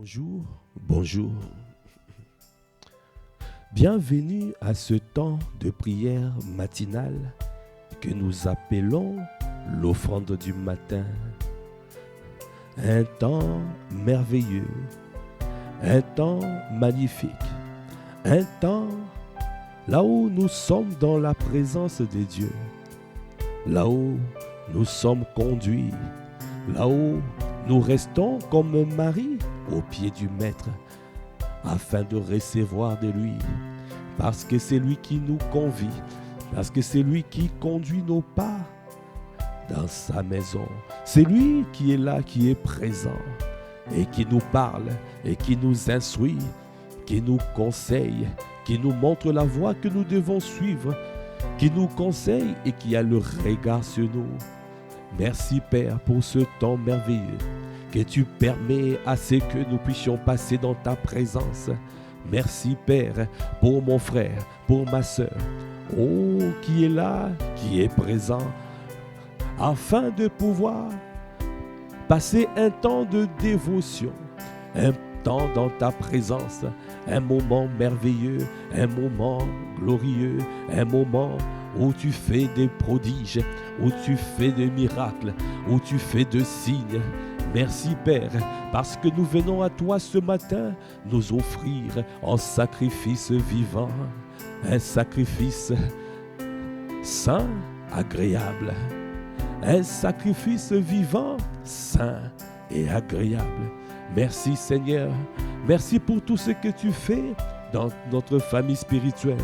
Bonjour, bonjour. Bienvenue à ce temps de prière matinale que nous appelons l'offrande du matin. Un temps merveilleux, un temps magnifique, un temps là où nous sommes dans la présence de Dieu, là où nous sommes conduits, là où nous restons comme Marie au pied du Maître, afin de recevoir de lui, parce que c'est lui qui nous convie, parce que c'est lui qui conduit nos pas dans sa maison. C'est lui qui est là, qui est présent et qui nous parle et qui nous instruit, qui nous conseille, qui nous montre la voie que nous devons suivre, qui nous conseille et qui a le regard sur nous. Merci Père pour ce temps merveilleux que tu permets à ce que nous puissions passer dans ta présence. Merci Père pour mon frère, pour ma soeur, qui est là, qui est présent, afin de pouvoir passer un temps de dévotion, un temps dans ta présence, un moment merveilleux, un moment glorieux, un moment où tu fais des prodiges, où tu fais des miracles, où tu fais des signes. Merci Père, parce que nous venons à toi ce matin nous offrir en sacrifice vivant, un sacrifice saint, agréable, un sacrifice vivant, saint et agréable. Merci Seigneur, merci pour tout ce que tu fais dans notre famille spirituelle.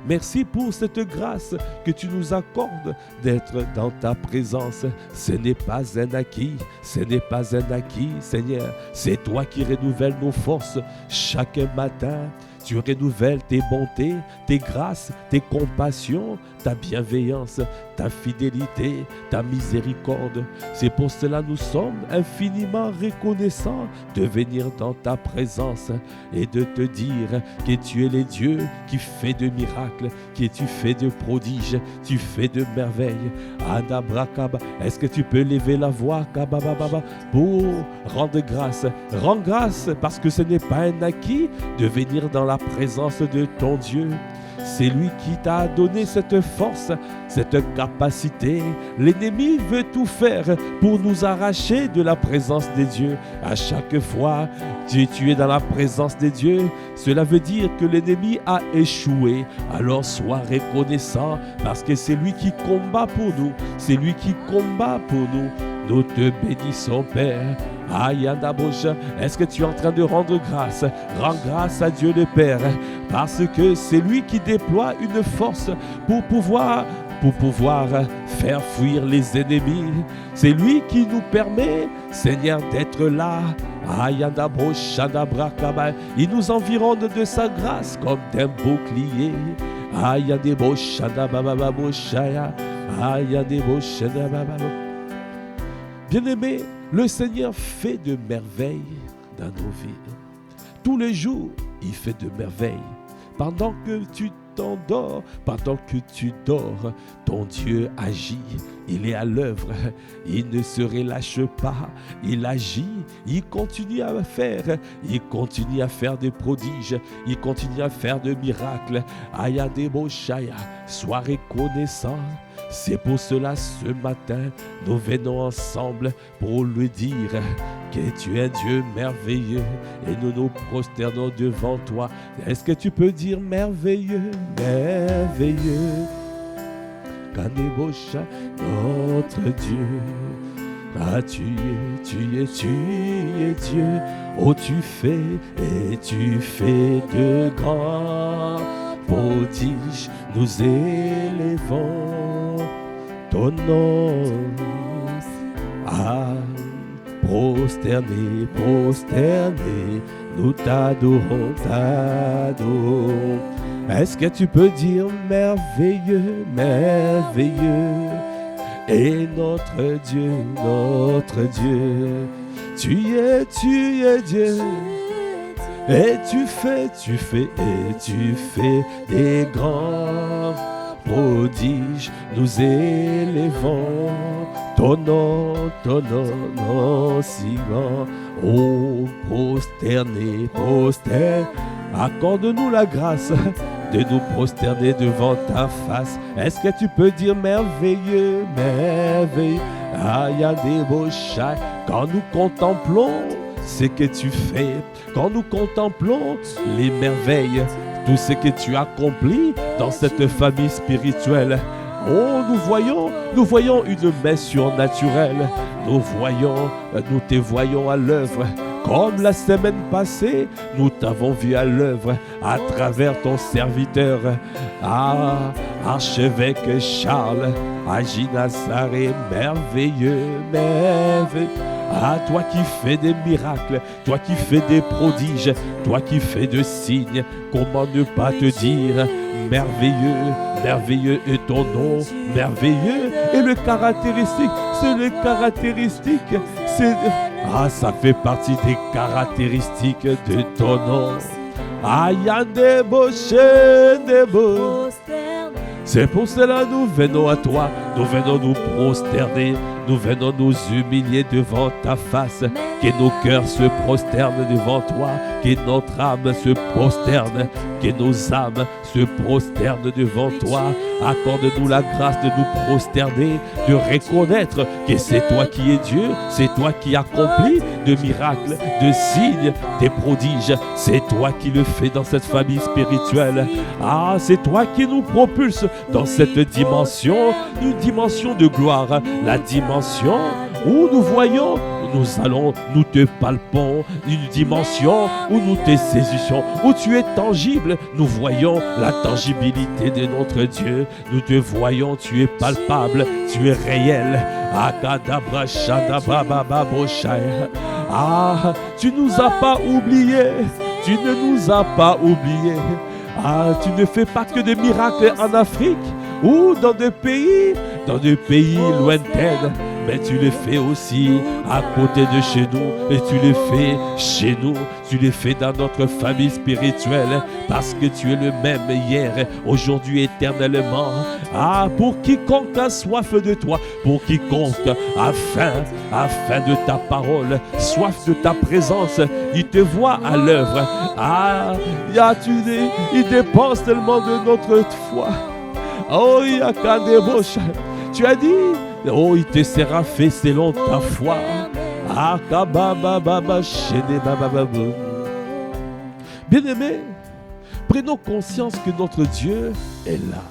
Merci pour cette grâce que tu nous accordes d'être dans ta présence. Ce n'est pas un acquis, ce n'est pas un acquis, Seigneur. C'est toi qui renouvelles nos forces chaque matin. Tu renouvelles tes bontés, tes grâces, tes compassions, ta bienveillance, ta fidélité, ta miséricorde. C'est pour cela que nous sommes infiniment reconnaissants de venir dans ta présence et de te dire que tu es le Dieu qui fait de miracles, que tu fais de prodiges, tu fais de merveilles. Adabrakaba, est-ce que tu peux lever la voix pour rendre grâce? Rends grâce parce que ce n'est pas un acquis de venir dans la présence de ton Dieu. C'est lui qui t'a donné cette force, cette capacité. L'ennemi veut tout faire pour nous arracher de la présence de Dieu. À chaque fois que tu es dans la présence de Dieu, cela veut dire que l'ennemi a échoué. Alors sois reconnaissant parce que c'est lui qui combat pour nous. C'est lui qui combat pour nous. Nous te bénissons, Père. Est-ce que tu es en train de rendre grâce? Rends grâce à Dieu le Père, parce que c'est lui qui déploie une force pour pouvoir faire fuir les ennemis. C'est lui qui nous permet, Seigneur, d'être là. Il nous environne de sa grâce comme d'un bouclier. Bien-aimé, le Seigneur fait de merveilles dans nos vies. Tous les jours, il fait de merveilles. Pendant que tu t'endors, pendant que tu dors, ton Dieu agit. Il est à l'œuvre. Il ne se relâche pas. Il agit. Il continue à faire. Il continue à faire des prodiges. Il continue à faire des miracles. Ayadeboshaya, sois reconnaissant. C'est pour cela ce matin, nous venons ensemble pour lui dire que tu es un Dieu merveilleux et nous nous prosternons devant toi. Est-ce que tu peux dire merveilleux, merveilleux, Kanebosha, notre Dieu. Ah, tu es Dieu. Oh, tu fais de grands prodiges. Nous élevons ton nom. Ah, prosterné, nous t'adorons. Est-ce que tu peux dire merveilleux, merveilleux est notre Dieu, tu es Dieu. Et tu fais des grands prodiges. Nous élevons ton nom si grand. Oh, prosterné, accorde-nous la grâce de nous prosterner devant ta face. Est-ce que tu peux dire merveilleux, merveilleux? Ayadeboshai, quand nous contemplons ce que tu fais, quand nous contemplons les merveilles, tout ce que tu accomplis dans cette famille spirituelle. Oh, nous voyons une main surnaturelle. Nous te voyons à l'œuvre. Comme la semaine passée, nous t'avons vu à l'œuvre à travers ton serviteur, archevêque Charles, Aginasaré, merveilleux, merveilleux. Toi qui fais des miracles, toi qui fais des prodiges, toi qui fais des signes, comment ne pas te dire merveilleux, merveilleux est ton nom, merveilleux est le caractéristique, c'est le caractéristique, c'est... ça fait partie des caractéristiques de ton nom. C'est pour cela nous venons à toi, nous venons nous prosterner, nous venons nous humilier devant ta face, que nos cœurs se prosternent devant toi, que notre âme se prosterne, que nos âmes se prosternent devant toi. Accorde-nous la grâce de nous prosterner, de reconnaître que c'est toi qui es Dieu, c'est toi qui accomplis de miracles, de signes, des prodiges. C'est toi qui le fais dans cette famille spirituelle. C'est toi qui nous propulse dans cette dimension, une dimension de gloire, la dimension où nous voyons, nous te palpons, une dimension où nous te saisissons, où tu es tangible. Nous voyons la tangibilité de notre Dieu. Nous te voyons, tu es palpable, tu es réel. Tu nous as pas oubliés, tu ne nous as pas oubliés. Tu ne fais pas que des miracles en Afrique ou dans des pays lointains, mais tu les fais aussi à côté de chez nous, et tu les fais chez nous, tu les fais dans notre famille spirituelle, parce que tu es le même hier, aujourd'hui, éternellement. Pour quiconque a soif de toi, pour quiconque a faim de ta parole, soif de ta présence, il te voit à l'œuvre. Il dépense tellement de notre foi. Oh, tu as dit, oh, il te sera fait selon ta foi. Bien-aimés, prenons conscience que notre Dieu est là.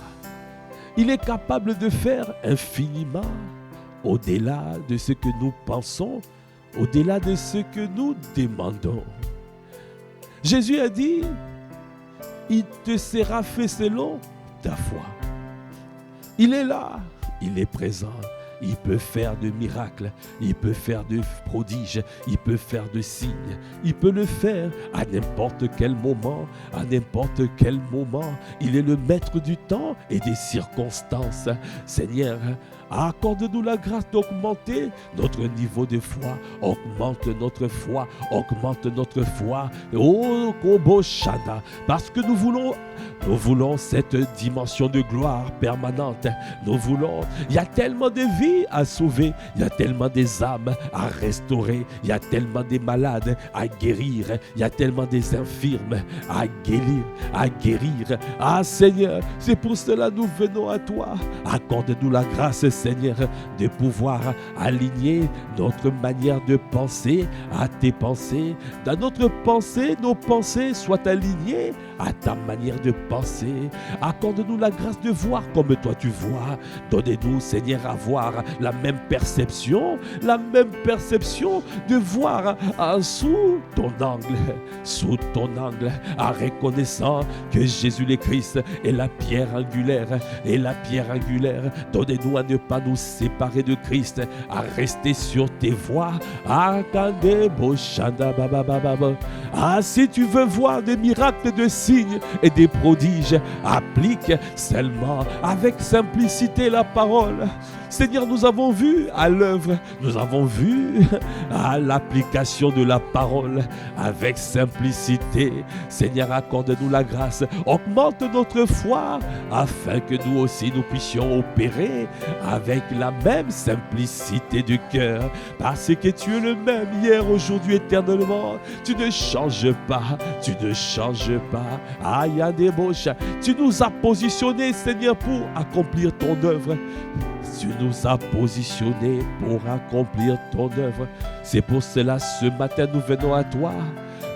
Il est capable de faire infiniment au-delà de ce que nous pensons, au-delà de ce que nous demandons. Jésus a dit, il te sera fait selon ta foi. Il est là, il est présent. Il peut faire de miracles, il peut faire de prodiges, il peut faire de signes. Il peut le faire à n'importe quel moment, à n'importe quel moment. Il est le maître du temps et des circonstances. Seigneur, accorde-nous la grâce d'augmenter notre niveau de foi. Augmente notre foi, augmente notre foi. Oh, Koboshana, parce que nous voulons cette dimension de gloire permanente. Nous voulons, il y a tellement de vies à sauver, il y a tellement des âmes à restaurer, il y a tellement des malades à guérir, il y a tellement des infirmes à guérir. Seigneur, c'est pour cela nous venons à toi. Accorde-nous la grâce, Seigneur, de pouvoir aligner notre manière de penser à tes pensées. Dans notre pensée, nos pensées soient alignées à ta manière de penser. Accorde-nous la grâce de voir comme toi tu vois. Donnez-nous, Seigneur, à voir la même perception de voir sous ton angle, en reconnaissant que Jésus le Christ est la pierre angulaire, Donnez-nous à ne pas nous séparer de Christ, à rester sur tes voies. Ah, si tu veux voir des miracles, de signes et des prodiges, applique seulement avec simplicité la parole. Seigneur, nous avons vu à l'œuvre, nous avons vu à l'application de la parole avec simplicité. Seigneur, accorde-nous la grâce, augmente notre foi afin que nous aussi nous puissions opérer avec la même simplicité de cœur, parce que tu es le même hier, aujourd'hui, éternellement. Tu ne changes pas, tu ne changes pas. Aïe, Adébauche, tu nous as positionnés, Seigneur, pour accomplir ton œuvre. Tu nous as positionnés pour accomplir ton œuvre. C'est pour cela, ce matin, nous venons à toi.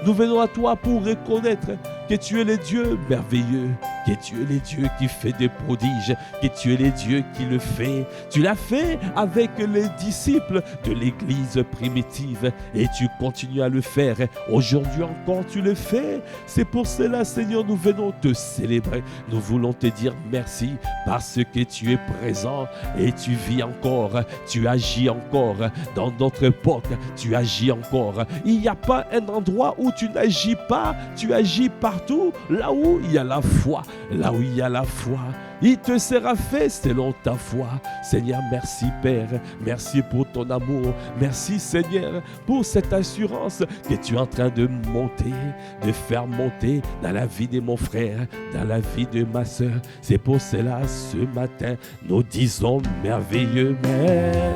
Nous venons à toi pour reconnaître que tu es le Dieu merveilleux, que tu es le Dieu qui fait des prodiges, que tu es le Dieu qui le fait. Tu l'as fait avec les disciples de l'Église primitive et tu continues à le faire. Aujourd'hui encore, tu le fais. C'est pour cela, Seigneur, nous venons te célébrer. Nous voulons te dire merci parce que tu es présent et tu vis encore, tu agis encore dans notre époque, tu agis encore. Il n'y a pas un endroit où tu n'agis pas, tu agis partout, là où il y a la foi, là où il y a la foi. Il te sera fait selon ta foi. Seigneur, merci Père, merci pour ton amour, merci Seigneur pour cette assurance que tu es en train de monter, de faire monter dans la vie de mon frère, dans la vie de ma soeur. C'est pour cela ce matin, nous disons merveilleux Mère.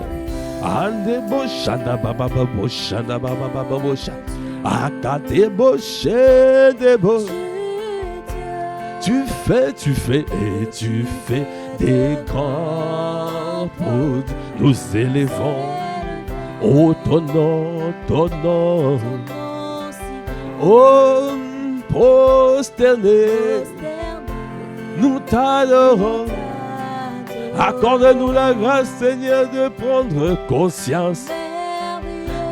Tu fais et tu fais des grands proutes. Nous élevons au ton nom, oh prosterné, nous t'adorons. Accorde-nous la grâce, Seigneur, de prendre conscience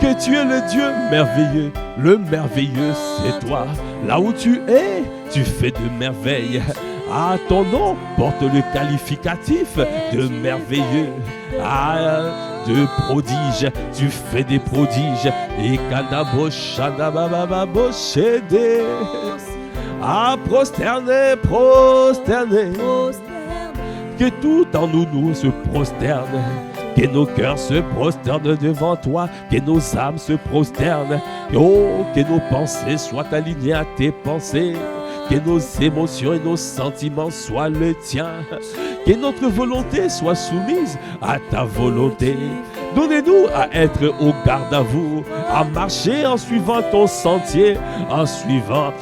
que tu es le Dieu merveilleux. Le merveilleux, c'est toi. Là où tu es, tu fais de merveilles. Ah, ton nom porte le qualificatif de merveilleux. Ah, de prodiges, tu fais des prodiges. Et ah, prosterné, prosterné. Que tout en nous se prosterne. Que nos cœurs se prosternent devant toi, que nos âmes se prosternent. Oh, que nos pensées soient alignées à tes pensées, que nos émotions et nos sentiments soient le tien, que notre volonté soit soumise à ta volonté. Donnez-nous à être au garde à vous, à marcher en suivant ton sentier, en suivant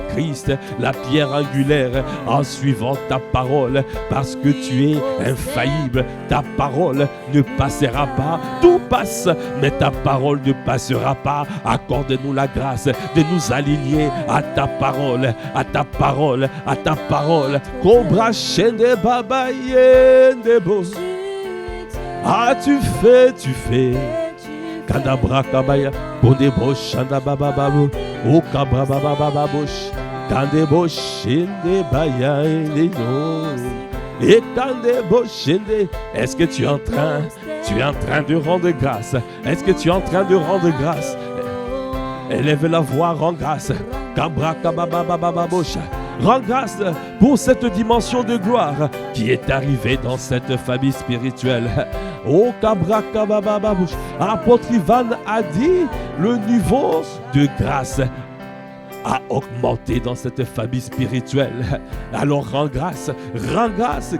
Christ, la pierre angulaire, en suivant ta parole, parce que tu es infaillible. Ta parole ne passera pas. Tout passe, mais ta parole ne passera pas. Accorde-nous la grâce de nous aligner à ta parole, à ta parole, à ta parole. Cobra chende babaye debo. Ah, tu fais. Kadabra kabaya, kodebo shanda babababu, o kabra babababush, kandebo shende baya eleno, et kandebo shende. Est-ce que tu es en train de rendre grâce? Est-ce que tu es en train de rendre grâce? Élève la voix, rends grâce. Kabra kababababush. Rends grâce pour cette dimension de gloire qui est arrivée dans cette famille spirituelle. Oh, Kabrakababababouch. Apôtre Ivan a dit, le niveau de grâce a augmenté dans cette famille spirituelle. Alors rends grâce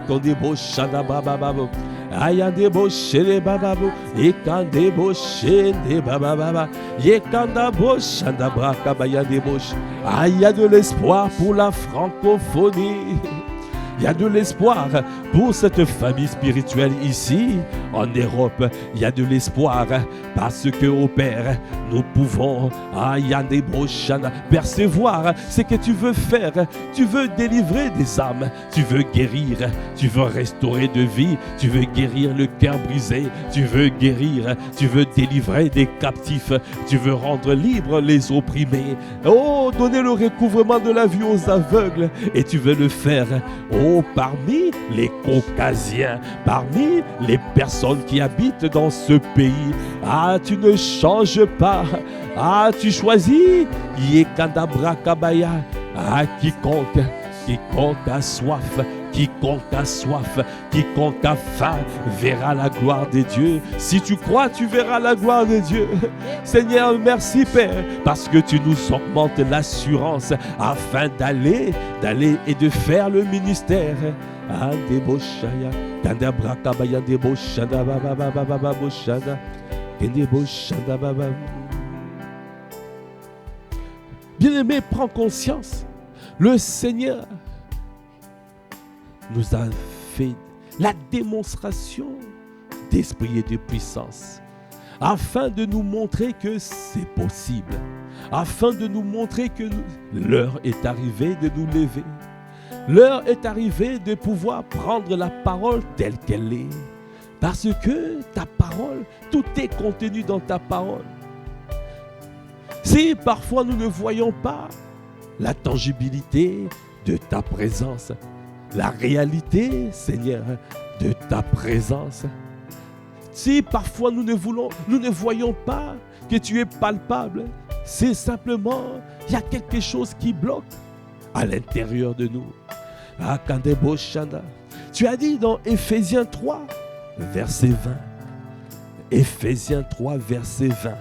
qu'on débauche Shadababababou. Ayadebo Shele Bababou. Ekandebo Shele Babababa. Yekandabo Shandabrakabayadebosh. Ah, il y a de l'espoir pour la francophonie. Il y a de l'espoir pour cette famille spirituelle ici, en Europe. Il y a de l'espoir parce que, au Père, nous pouvons percevoir ce que tu veux faire. Tu veux délivrer des âmes, tu veux guérir, tu veux restaurer de vie, tu veux guérir le cœur brisé, tu veux guérir, tu veux délivrer des captifs, tu veux rendre libres les opprimés. Oh, donner le recouvrement de la vue aux aveugles et tu veux le faire. Oh, Oh, parmi les Caucasiens, parmi les personnes qui habitent dans ce pays, ah, tu ne changes pas. Ah, tu choisis. Yekandabra kabaya. Ah, quiconque a soif, quiconque a faim verra la gloire de Dieu. Si tu crois, tu verras la gloire de Dieu. Seigneur, merci Père, parce que tu nous augmentes l'assurance afin d'aller et de faire le ministère. Bien-aimé, prends conscience. Le Seigneur nous a fait la démonstration d'esprit et de puissance afin de nous montrer que c'est possible, afin de nous montrer que l'heure est arrivée de nous lever. L'heure est arrivée de pouvoir prendre la parole telle qu'elle est, parce que ta parole, tout est contenu dans ta parole. Si parfois nous ne voyons pas la tangibilité de ta présence, la réalité, Seigneur, de ta présence. Si parfois nous ne voyons pas que tu es palpable, c'est simplement, il y a quelque chose qui bloque à l'intérieur de nous. Tu as dit dans Éphésiens 3, verset 20. Éphésiens 3, verset 20.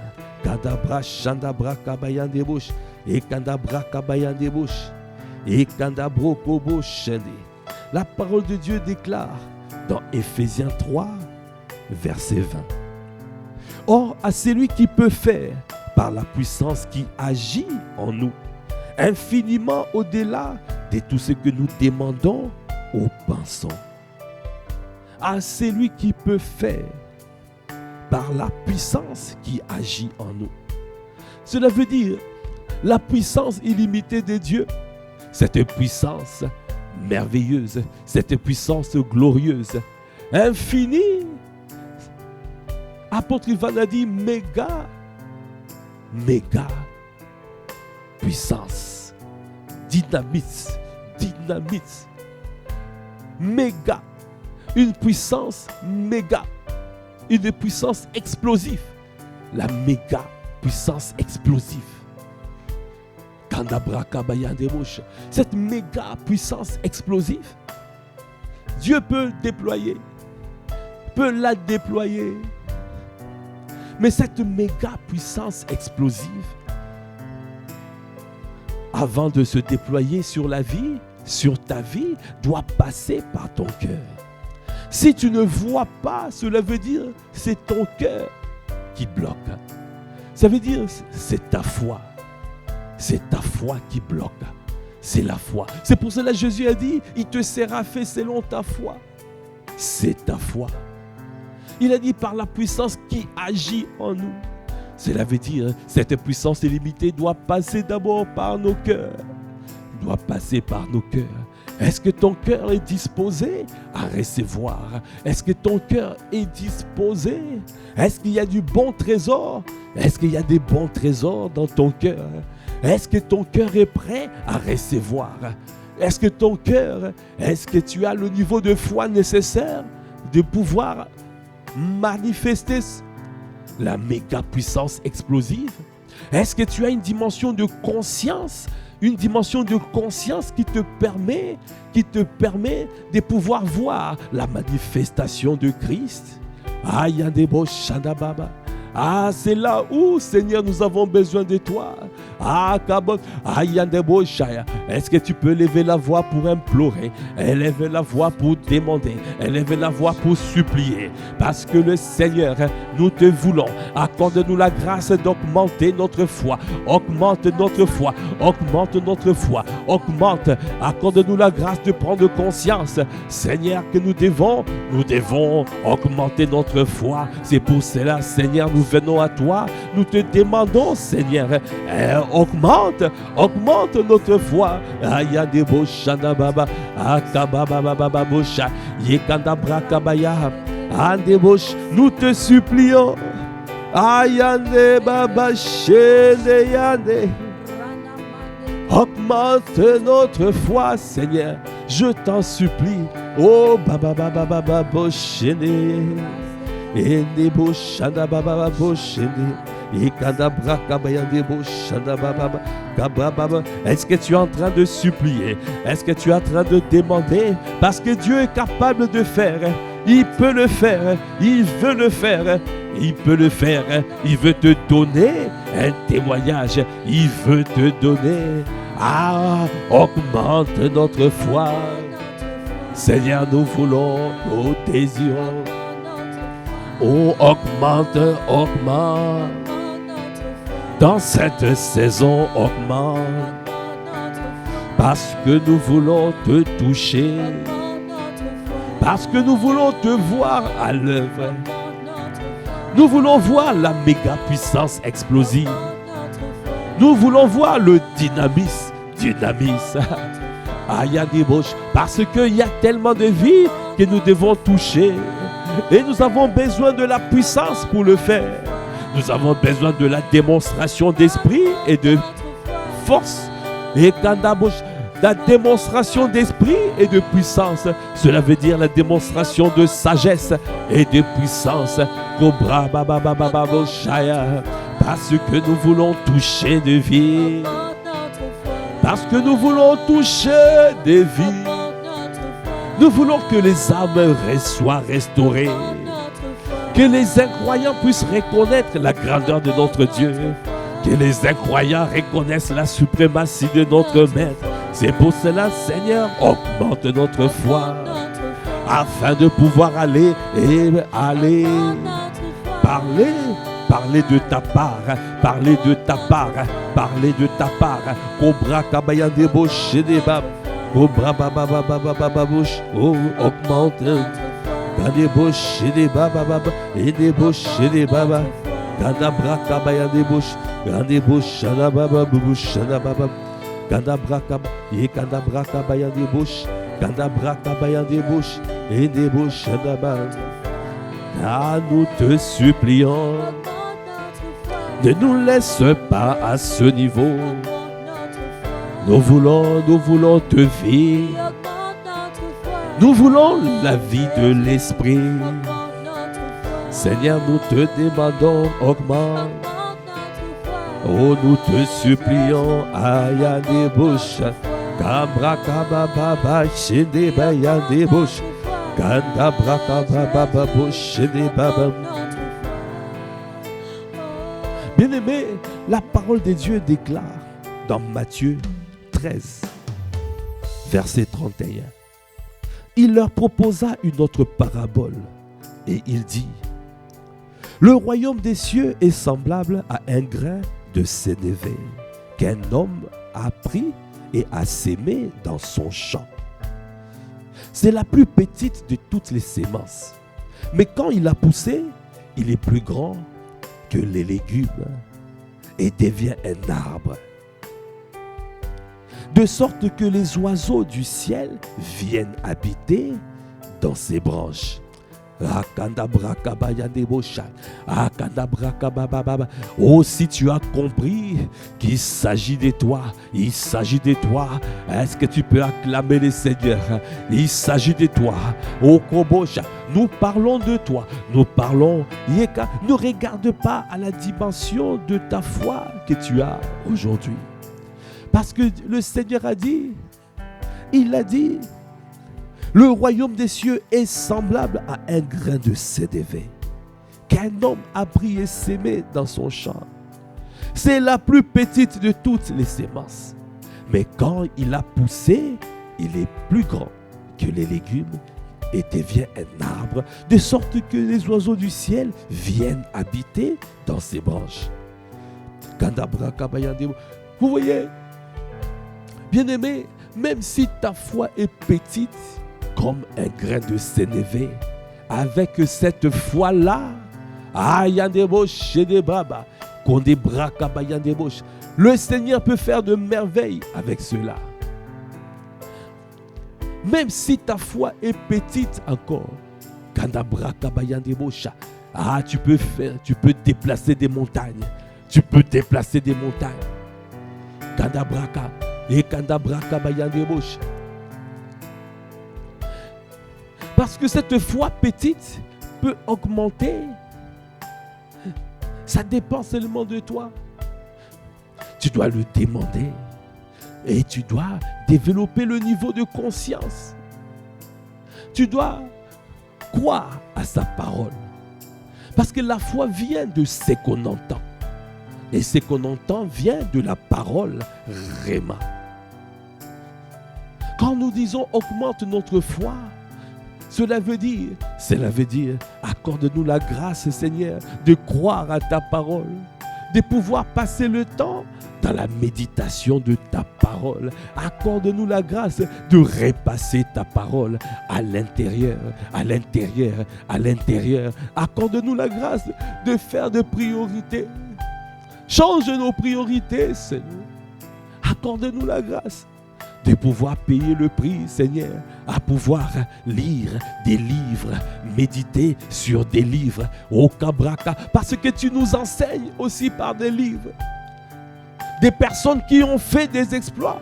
Kadabra Shandabra Kabayan de Bouche. Et Kandabra Kabayan de Bouche. Et Kandabro Kobo Shende. La parole de Dieu déclare dans Éphésiens 3, verset 20. Or, à celui qui peut faire, par la puissance qui agit en nous, infiniment au-delà de tout ce que nous demandons ou pensons. À celui qui peut faire, par la puissance qui agit en nous. Cela veut dire la puissance illimitée de Dieu, cette puissance merveilleuse, cette puissance glorieuse, infinie. Apôtre Ivan a dit méga puissance, dynamite, méga, une puissance méga, une puissance explosive, la méga puissance explosive. Cette méga puissance explosive, Dieu peut déployer, peut la déployer. Mais cette méga puissance explosive, avant de se déployer sur la vie, sur ta vie, doit passer par ton cœur. Si tu ne vois pas, cela veut dire c'est ton cœur qui bloque. Ça veut dire c'est ta foi. C'est ta foi qui bloque. C'est la foi. C'est pour cela que Jésus a dit, il te sera fait selon ta foi. C'est ta foi. Il a dit par la puissance qui agit en nous. Cela veut dire cette puissance illimitée doit passer d'abord par nos cœurs. Doit passer par nos cœurs. Est-ce que ton cœur est disposé à recevoir? Est-ce que ton cœur est disposé? Est-ce qu'il y a du bon trésor? Est-ce qu'il y a des bons trésors dans ton cœur? Est-ce que ton cœur est prêt à recevoir? Est-ce que ton cœur, est-ce que tu as le niveau de foi nécessaire de pouvoir manifester la méga puissance explosive? Est-ce que tu as une dimension de conscience? Une dimension de conscience qui te permet de pouvoir voir la manifestation de Christ. Ah, c'est là où, Seigneur, nous avons besoin de toi. Est-ce que tu peux lever la voix pour implorer, élever la voix pour demander, élever la voix pour supplier? Parce que le Seigneur, nous te voulons. Accorde-nous la grâce d'augmenter notre foi. Augmente notre foi. Augmente notre foi. Augmente. Accorde-nous la grâce de prendre conscience, Seigneur, que nous devons augmenter notre foi. C'est pour cela, Seigneur, nous venons à toi. Nous te demandons, Seigneur, augmente notre foi. Nous te supplions. Augmente notre foi, Seigneur. je t'en supplie. Oh, baba baba baba boshene. Et ne boshana baba boshene. Et kadabra kabayande boshana baba baba. Est-ce que tu es en train de supplier? Est-ce que tu es en train de demander? Parce que Dieu est capable de faire. Il peut le faire. Il veut le faire. Il peut le faire. Il veut te donner un témoignage. Il veut te donner. Ah, augmente notre foi. Seigneur, nous voulons, nous désirons. Oh, augmente, augmente. Dans cette saison, augmente. Parce que nous voulons te toucher. Parce que nous voulons te voir à l'œuvre. Nous voulons voir la méga puissance explosive. Nous voulons voir le dynamisme. Parce qu'il y a tellement de vies que nous devons toucher. Et nous avons besoin de la puissance pour le faire. Nous avons besoin de la démonstration d'esprit et de force. Et la démonstration d'esprit et de puissance, cela veut dire la démonstration de sagesse et de puissance. Parce que nous voulons toucher des vies. Parce que nous voulons toucher des vies. Nous voulons que les âmes soient restaurées. Que les incroyants puissent reconnaître la grandeur de notre Dieu. Que les incroyants reconnaissent la suprématie de notre Maître. C'est pour cela, Seigneur, augmente notre foi. Afin de pouvoir aller parler de ta part, parler de ta part, parler de ta part. Cobra kabaya débauche des babes. Cobra baba baba baba bouche. Oh, augmente. Débauche des babas et débauche des babas. Gadabra kabaya débauche. Débauche la baba bouche la baba. Gadabra kabaya débauche. Gadabra kabaya débauche. Et débauche la baba. Ah, nous te supplions. Ne nous laisse pas à ce niveau. Nous voulons te vivre. Nous voulons la vie de l'esprit. Seigneur, nous te demandons, augmente. Oh, nous te supplions, aya des bouches. Kabra kababa, shede baya des bouches. Kadabra kababa, bouche des babas. Bien-aimé, la parole de Dieu déclare dans Matthieu 13, verset 31. Il leur proposa une autre parabole et il dit: le royaume des cieux est semblable à un grain de sénévé qu'un homme a pris et a sémé dans son champ. C'est la plus petite de toutes les semences, mais quand il a poussé, il est plus grand que les légumes et devient un arbre, de sorte que les oiseaux du ciel viennent habiter dans ses branches. Oh, si tu as compris qu'il s'agit de toi, il s'agit de toi, est-ce que tu peux acclamer le Seigneur? Il s'agit de toi. Oh, Kobosha, nous parlons de toi. Nous parlons, Yeka, ne regarde pas à la dimension de ta foi que tu as aujourd'hui. Parce que le Seigneur a dit, il a dit, le royaume des cieux est semblable à un grain de sénévé qu'un homme a pris et sémé dans son champ. C'est la plus petite de toutes les semences. Mais quand il a poussé, il est plus grand que les légumes et devient un arbre, de sorte que les oiseaux du ciel viennent habiter dans ses branches. Vous voyez, bien-aimé, même si ta foi est petite, comme un grain de sénévé, avec cette foi-là, le Seigneur peut faire de merveilles avec cela. Même si ta foi est petite encore, tu peux déplacer des montagnes. Tu peux déplacer des montagnes. Parce que cette foi petite peut augmenter. Ça dépend seulement de toi. Tu dois le demander. Et tu dois développer le niveau de conscience. Tu dois croire à sa parole. Parce que la foi vient de ce qu'on entend. Et ce qu'on entend vient de la parole Réma. Quand nous disons augmente notre foi, cela veut dire, accorde-nous la grâce, Seigneur, de croire à ta parole, de pouvoir passer le temps dans la méditation de ta parole. Accorde-nous la grâce de repasser ta parole à l'intérieur, à l'intérieur, à l'intérieur. Accorde-nous la grâce de faire des priorités. Change nos priorités, Seigneur. Accorde-nous la grâce de pouvoir payer le prix, Seigneur, à pouvoir lire des livres, méditer sur des livres, au Kabraka, parce que tu nous enseignes aussi par des livres. Des personnes qui ont fait des exploits.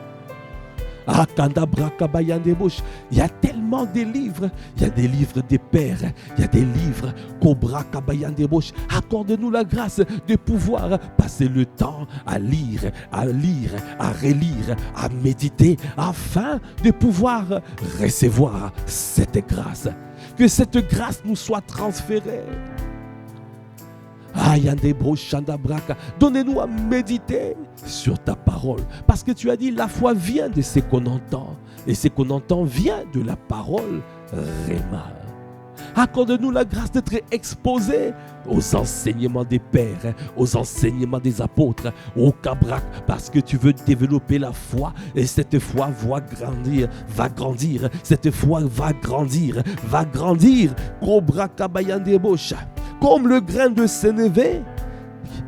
Il y a tellement de livres. Il y a des livres des pères. Il y a des livres. Accorde-nous la grâce de pouvoir passer le temps à lire, à relire, à méditer, afin de pouvoir recevoir cette grâce. Que cette grâce nous soit transférée. Donnez-nous à méditer sur ta parole. Parce que tu as dit, la foi vient de ce qu'on entend. Et ce qu'on entend vient de la parole Réma. Accorde-nous la grâce d'être exposés aux enseignements des pères, aux enseignements des apôtres, au Kabrak, parce que tu veux développer la foi. Et cette foi va grandir. Cette foi va grandir. Comme le grain de sénévé,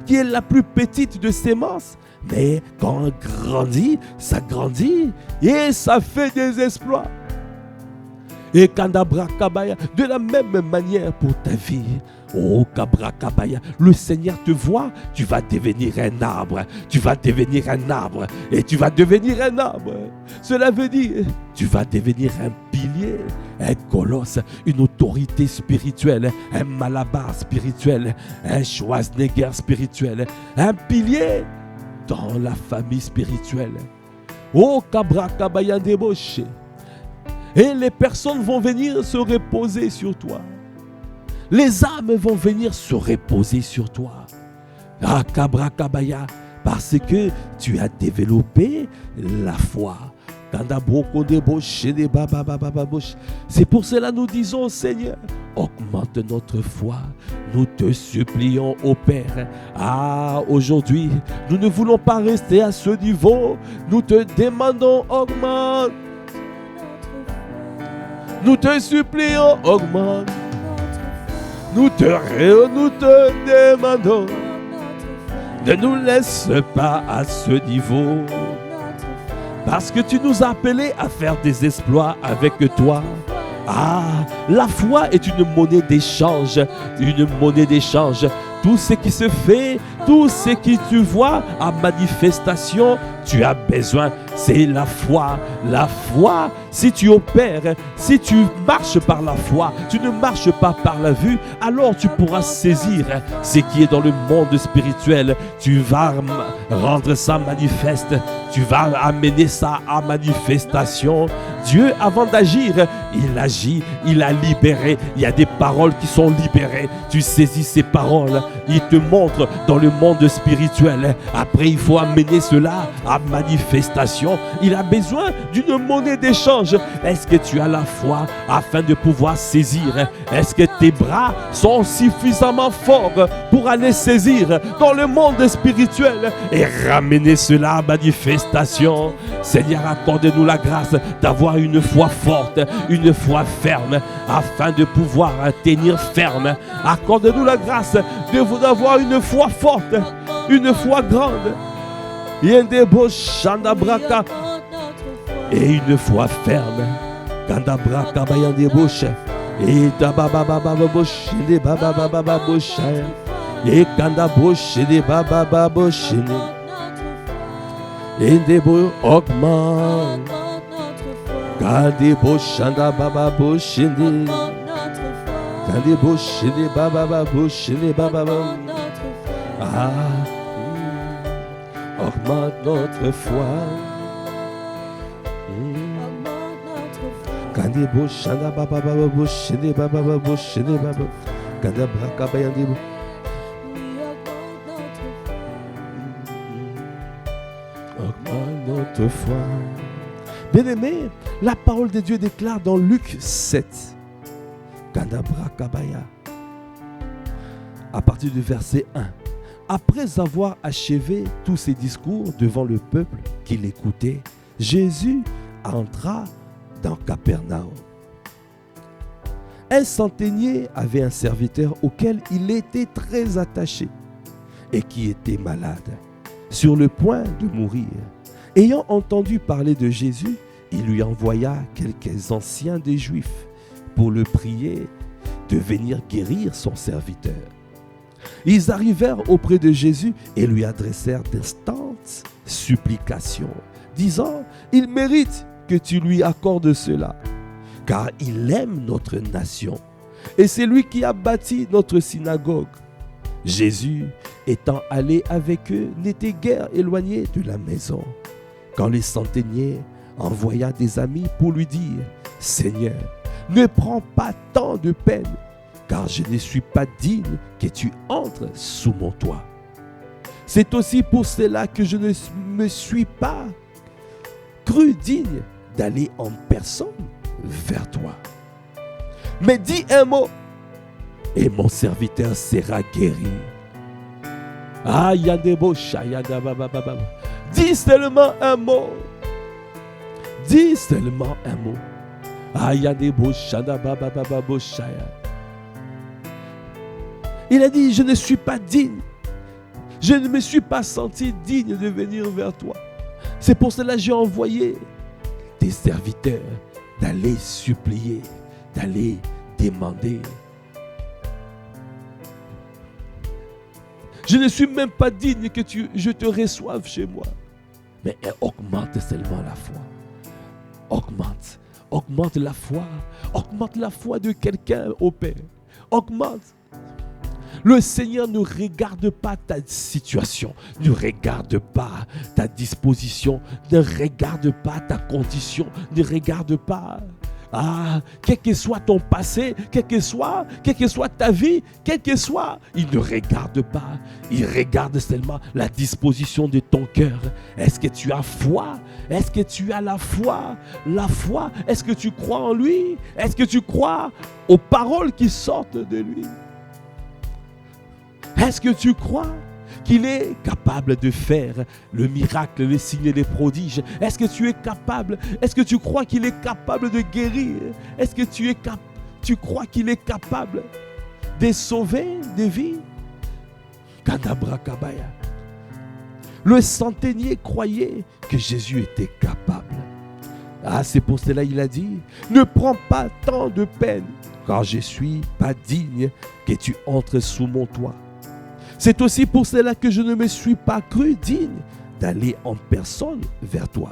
qui est la plus petite de semences. Mais quand on grandit, ça grandit et ça fait des exploits. Et Kandabra Kabaya, de la même manière pour ta vie. Oh Kabra Kabaya, le Seigneur te voit, tu vas devenir un arbre. Tu vas devenir un arbre. Et tu vas devenir un arbre. Cela veut dire, tu vas devenir un pilier, un colosse, une autorité spirituelle, un malabar spirituel, un Schwarzenegger spirituel, un pilier dans la famille spirituelle. Oh Kabra Kabaya débauché. Et les personnes vont venir se reposer sur toi. Les âmes vont venir se reposer sur toi. Kabra Kabaya, parce que tu as développé la foi. C'est pour cela que nous disons, Seigneur, augmente notre foi. Nous te supplions, ô Père. Aujourd'hui, nous ne voulons pas rester à ce niveau. Nous te demandons, augmente. Nous te supplions, augmente. Nous te demandons. Ne nous laisse pas à ce niveau. Parce que tu nous as appelés à faire des exploits avec toi. La foi est une monnaie d'échange. Une monnaie d'échange. Tout ce qui se fait, tout ce que tu vois en manifestation, tu as besoin. C'est la foi. La foi, si tu opères, si tu marches par la foi, tu ne marches pas par la vue, alors tu pourras saisir ce qui est dans le monde spirituel. Tu vas rendre ça manifeste. Tu vas amener ça à manifestation. Dieu, avant d'agir, il agit, il a libéré. Il y a des paroles qui sont libérées. Tu saisis ces paroles. Il te montre dans le monde spirituel. Après, il faut amener cela à manifestation. Il a besoin d'une monnaie d'échange. Est-ce que tu as la foi afin de pouvoir saisir? Est-ce que tes bras sont suffisamment forts pour aller saisir dans le monde spirituel et ramener cela à manifestation? Seigneur, accorde-nous la grâce d'avoir une foi forte, une foi ferme, afin de pouvoir tenir ferme. Accorde-nous la grâce d'avoir une foi forte, une foi grande. Et une foi ferme. Kandabraka bayandeboche. Et tababababoche les bababababoche. Et kandaboche les babababoche. Et debo augmente. Kadebo Shanda Baba Boshindi. Kadebo Shindi Baba Boshindi Baba. Augmente notre foi. Kadebo Shanda Baba Boshindi Baba Boshindi Baba. Kadabra Kabayandi. Augmente notre foi. Bien-aimé, la parole de Dieu déclare dans Luc 7, Kadabra Kabaya, à partir du verset 1. Après avoir achevé tous ses discours devant le peuple qui l'écoutait, Jésus entra dans Capernaum. Un centenier avait un serviteur auquel il était très attaché et qui était malade, sur le point de mourir. Ayant entendu parler de Jésus, il lui envoya quelques anciens des Juifs pour le prier de venir guérir son serviteur. Ils arrivèrent auprès de Jésus et lui adressèrent d'instantes supplications, disant « Il mérite que tu lui accordes cela, car il aime notre nation, et c'est lui qui a bâti notre synagogue. » Jésus, étant allé avec eux, n'était guère éloigné de la maison, quand le centenier envoya des amis pour lui dire « Seigneur, ne prends pas tant de peine, car je ne suis pas digne que tu entres sous mon toit. C'est aussi pour cela que je ne me suis pas cru digne d'aller en personne vers toi. Mais dis un mot, et mon serviteur sera guéri. » Dis seulement un mot. Dis seulement un mot. Il a dit, je ne suis pas digne. Je ne me suis pas senti digne de venir vers toi. C'est pour cela que j'ai envoyé tes serviteurs d'aller supplier, d'aller demander. Je ne suis même pas digne que je te reçoive chez moi. Mais augmente seulement la foi. Augmente la foi. Augmente la foi de quelqu'un au Père. Augmente. Le Seigneur ne regarde pas ta situation, ne regarde pas ta disposition, ne regarde pas ta condition, ne regarde pas. Quel que soit ton passé, quel que soit ta vie, quel que soit, il ne regarde pas. Il regarde seulement la disposition de ton cœur. Est-ce que tu as foi? Est-ce que tu as la foi? La foi, est-ce que tu crois en lui? Est-ce que tu crois aux paroles qui sortent de lui? Est-ce que tu crois qu'il est capable de faire le miracle, les signes et les prodiges? Est-ce que tu es capable? Est-ce que tu crois qu'il est capable de guérir? Est-ce que tu crois qu'il est capable de sauver des vies? Kadabra Kabaya. Le centenier croyait que Jésus était capable. C'est pour cela qu'il a dit, ne prends pas tant de peine, car je ne suis pas digne que tu entres sous mon toit. C'est aussi pour cela que je ne me suis pas cru digne d'aller en personne vers toi.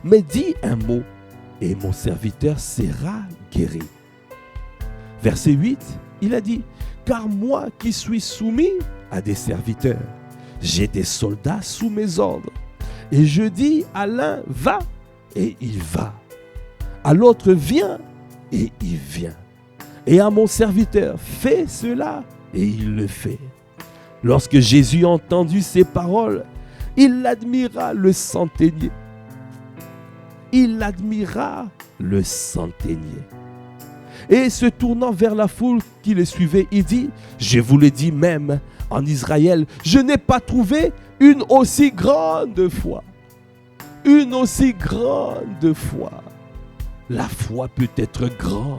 Mais dis un mot et mon serviteur sera guéri. Verset 8, il a dit, car moi qui suis soumis à des serviteurs, j'ai des soldats sous mes ordres. Et je dis à l'un, va, et il va. À l'autre, viens, et il vient. Et à mon serviteur, fais cela, et il le fait. Lorsque Jésus entendit ces paroles, il admira le centenier. Il admira le centenier. Et se tournant vers la foule qui le suivait, il dit, je vous le dis même, en Israël, je n'ai pas trouvé une aussi grande foi. Une aussi grande foi. La foi peut être grande.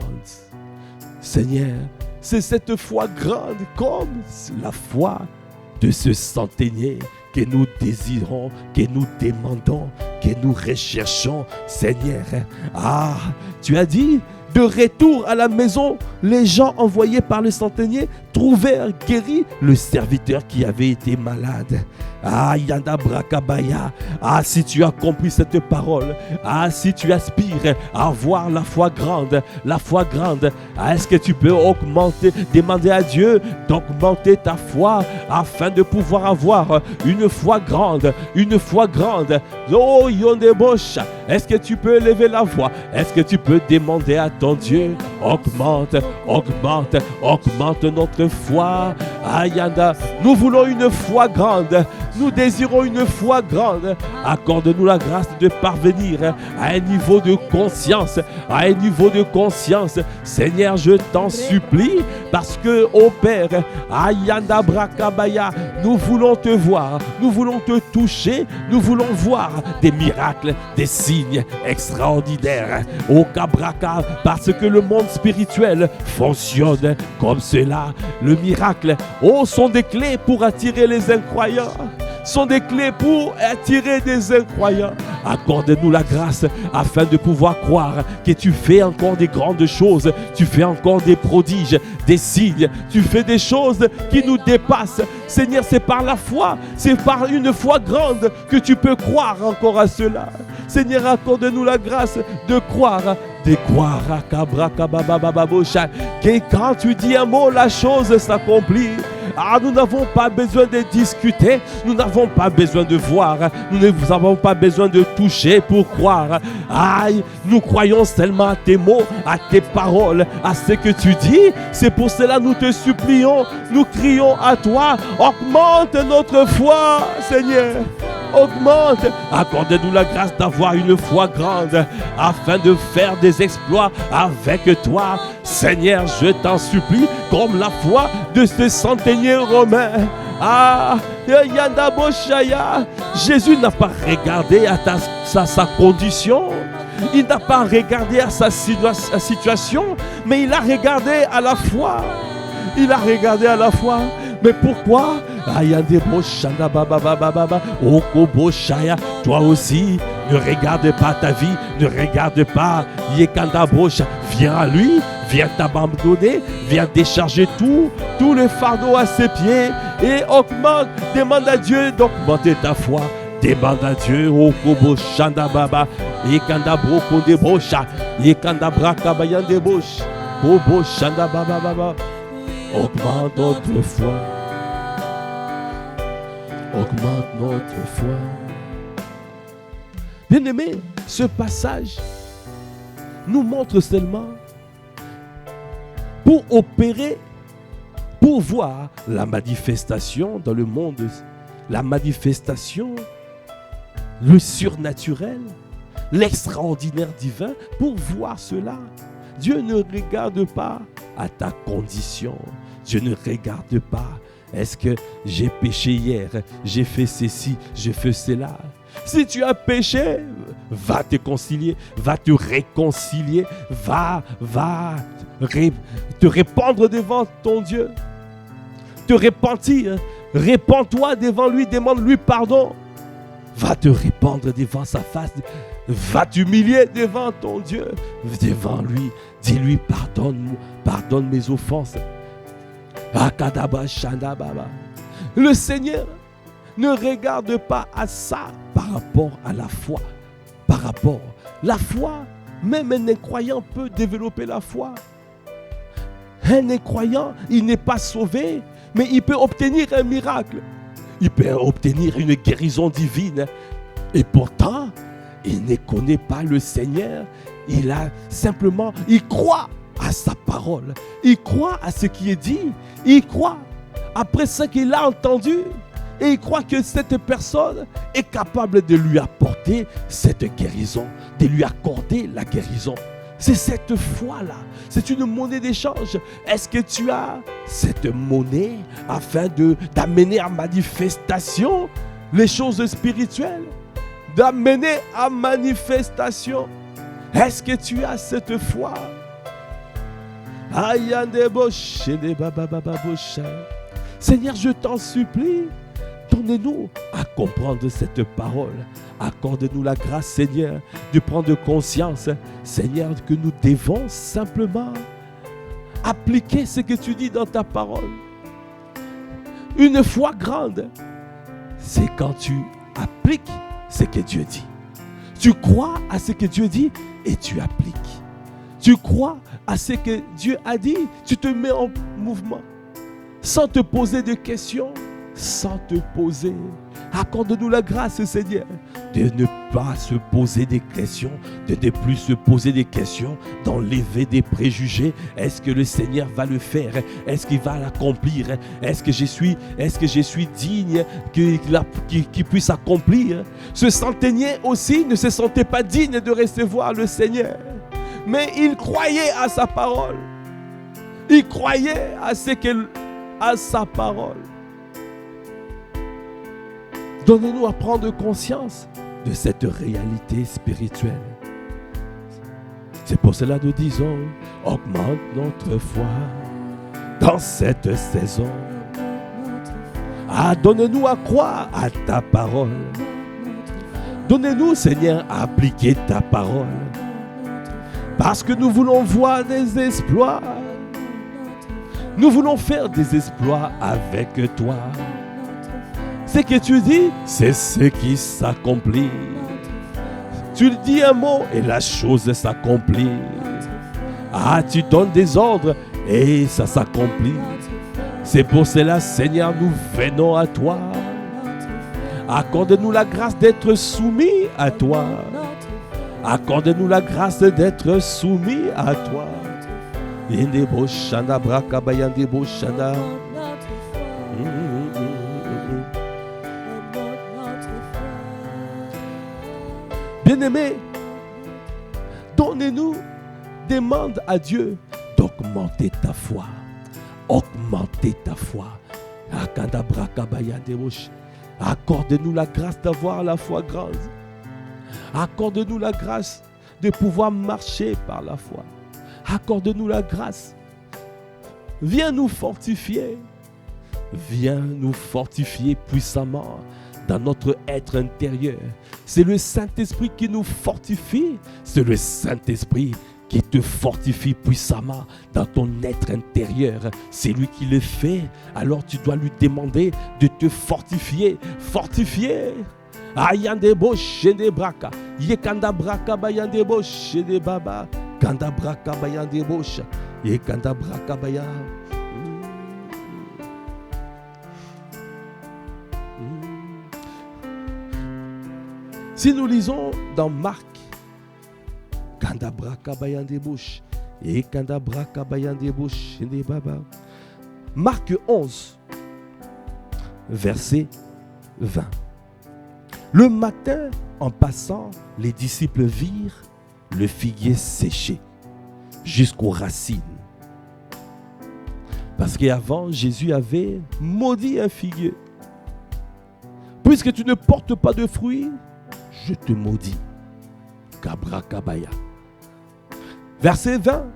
Seigneur, c'est cette foi grande comme la foi de ce centenier que nous désirons, que nous demandons, que nous recherchons, Seigneur. Tu as dit, de retour à la maison, les gens envoyés par le centenier trouvèrent guéri le serviteur qui avait été malade. Ah, Yanda Brakabaya. Ah, si tu as compris cette parole, ah, si tu aspires à avoir la foi grande, ah, est-ce que tu peux augmenter, demander à Dieu d'augmenter ta foi afin de pouvoir avoir une foi grande, Oh, Yondebosh, est-ce que tu peux élever la voix? Est-ce que tu peux demander à ton Dieu, augmente notre foi. Ah, Yanda, nous voulons une foi grande. Nous désirons une foi grande. Accorde-nous la grâce de parvenir à un niveau de conscience. Seigneur, je t'en supplie, parce que, ô Père, Ayanda Brakabaya, nous voulons te voir, nous voulons te toucher, nous voulons voir des miracles, des signes extraordinaires. Ô Kabraka, parce que le monde spirituel fonctionne comme cela. Le miracle, sont des clés pour attirer les incroyants. Sont des clés pour attirer des incroyants. Accorde-nous la grâce afin de pouvoir croire que tu fais encore des grandes choses, tu fais encore des prodiges, des signes, tu fais des choses qui nous dépassent. Seigneur, c'est par la foi, c'est par une foi grande que tu peux croire encore à cela. Seigneur, accorde-nous la grâce de croire que quand tu dis un mot, la chose s'accomplit. Ah, nous n'avons pas besoin de discuter, nous n'avons pas besoin de voir, nous n'avons pas besoin de toucher pour croire. Aïe, nous croyons seulement à tes mots, à tes paroles, à ce que tu dis. C'est pour cela nous te supplions, nous crions à toi, augmente notre foi, Seigneur. Augmente, accorde-nous la grâce d'avoir une foi grande afin de faire des exploits avec toi. Seigneur, je t'en supplie, comme la foi de ce centenier romain. Ah, Yanda Boshaya, Jésus n'a pas regardé à sa condition, il n'a pas regardé à sa situation, mais il a regardé à la foi. Mais pourquoi? Toi aussi, ne regarde pas ta vie, ne regarde pas Yekanda Brocha. Viens à lui, viens t'abandonner, viens décharger tout le fardeau à ses pieds et augmente, demande à Dieu d'augmenter ta foi. Demande à Dieu, Okobo Shanda Baba, Yekanda Broko de Brocha, Yekanda Braka Bayan de Brocha, Kobo Shanda Baba Baba. Augmente notre foi. Augmente notre foi. Bien-aimé, ce passage nous montre seulement pour opérer, pour voir la manifestation dans le monde, la manifestation, le surnaturel, l'extraordinaire divin. Pour voir cela, Dieu ne regarde pas à ta condition. Dieu ne regarde pas. Est-ce que j'ai péché hier? J'ai fait ceci, j'ai fait cela. Si tu as péché, va te concilier, va te réconcilier, va te répandre devant ton Dieu. Te repentir, répands-toi devant lui, demande-lui pardon. Va te répandre devant sa face, va t'humilier devant ton Dieu, devant lui. Dis-lui, pardonne mes offenses. Le Seigneur ne regarde pas à ça par rapport à la foi. La foi, même un incroyant peut développer la foi. Un incroyant, il n'est pas sauvé, mais il peut obtenir un miracle. Il peut obtenir une guérison divine. Et pourtant, il ne connaît pas le Seigneur. Il croit à sa parole. Il croit à ce qui est dit. Il croit après ce qu'il a entendu. Et il croit que cette personne est capable de lui apporter cette guérison, de lui accorder la guérison. C'est cette foi-là. C'est une monnaie d'échange. Est-ce que tu as cette monnaie afin d'amener à manifestation les choses spirituelles? D'amener à manifestation. Est-ce que tu as cette foi? Seigneur, je t'en supplie, donne-nous à comprendre cette parole. Accorde-nous la grâce, Seigneur, de prendre conscience, Seigneur, que nous devons simplement appliquer ce que tu dis dans ta parole. Une foi grande, c'est quand tu appliques ce que Dieu dit. Tu crois à ce que Dieu dit et tu appliques. Tu crois à ce que Dieu a dit, tu te mets en mouvement. Sans te poser de questions, sans te poser. Accorde-nous la grâce, Seigneur, de ne pas se poser des questions, de ne plus se poser des questions, d'enlever des préjugés. Est-ce que le Seigneur va le faire? Est-ce qu'il va l'accomplir? Est-ce que je suis digne qu'il puisse accomplir? Ce centenier aussi ne se sentait pas digne de recevoir le Seigneur. Mais il croyait à sa parole. Il croyait à sa parole. Donnez-nous à prendre conscience de cette réalité spirituelle. C'est pour cela que nous disons, augmente notre foi dans cette saison. Donne-nous à croire à ta parole. Donne-nous, Seigneur, à appliquer ta parole. Parce que nous voulons voir des exploits. Nous voulons faire des exploits avec toi. Ce que tu dis, c'est ce qui s'accomplit. Tu dis un mot et la chose s'accomplit. Tu donnes des ordres et ça s'accomplit. C'est pour cela, Seigneur, nous venons à toi. Accorde-nous la grâce d'être soumis à toi. Accorde-nous la grâce d'être soumis à toi. Bien-aimé, donnez-nous, demande à Dieu d'augmenter ta foi. Augmenter ta foi. Accorde-nous la grâce d'avoir la foi grande. Accorde-nous la grâce de pouvoir marcher par la foi. Accorde-nous la grâce. Viens nous fortifier. Viens nous fortifier puissamment dans notre être intérieur. C'est le Saint-Esprit qui nous fortifie. C'est le Saint-Esprit qui te fortifie puissamment dans ton être intérieur. C'est lui qui le fait. Alors tu dois lui demander de te fortifier. Fortifier. Ayande bo shende braka. Yekanda braka bayande bo shende baba. Kanda braka bayande bo. Yekanda braka baya. Si nous lisons dans Marc, Kanda braka bayande bo. Yekanda braka bayande bo shende baba. Marc 11, verset 20. Le matin, en passant, les disciples virent le figuier séché jusqu'aux racines. Parce qu'avant, Jésus avait maudit un figuier. Puisque tu ne portes pas de fruits, je te maudis. Kabra kabaya. Verset 20.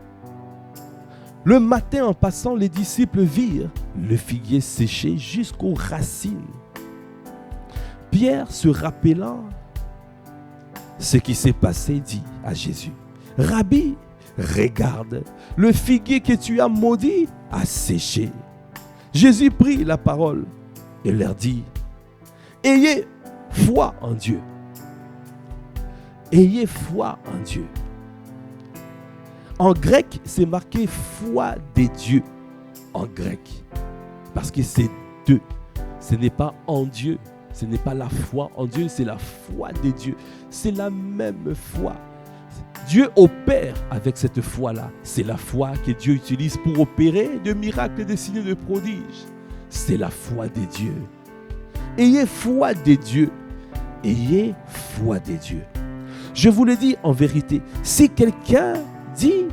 Le matin, en passant, les disciples virent le figuier séché jusqu'aux racines. Pierre, se rappelant ce qui s'est passé, dit à Jésus, « Rabbi, regarde, le figuier que tu as maudit a séché. » Jésus prit la parole et leur dit, « Ayez foi en Dieu. Ayez foi en Dieu. » En grec, c'est marqué « foi des dieux » en grec. Parce que c'est deux. Ce n'est pas en Dieu. Ce n'est pas la foi en Dieu, c'est la foi des dieux. C'est la même foi. Dieu opère avec cette foi-là. C'est la foi que Dieu utilise pour opérer de miracles, de signes, de prodiges. C'est la foi des dieux. Ayez foi des dieux. Ayez foi des dieux. Je vous le dis en vérité, si quelqu'un dit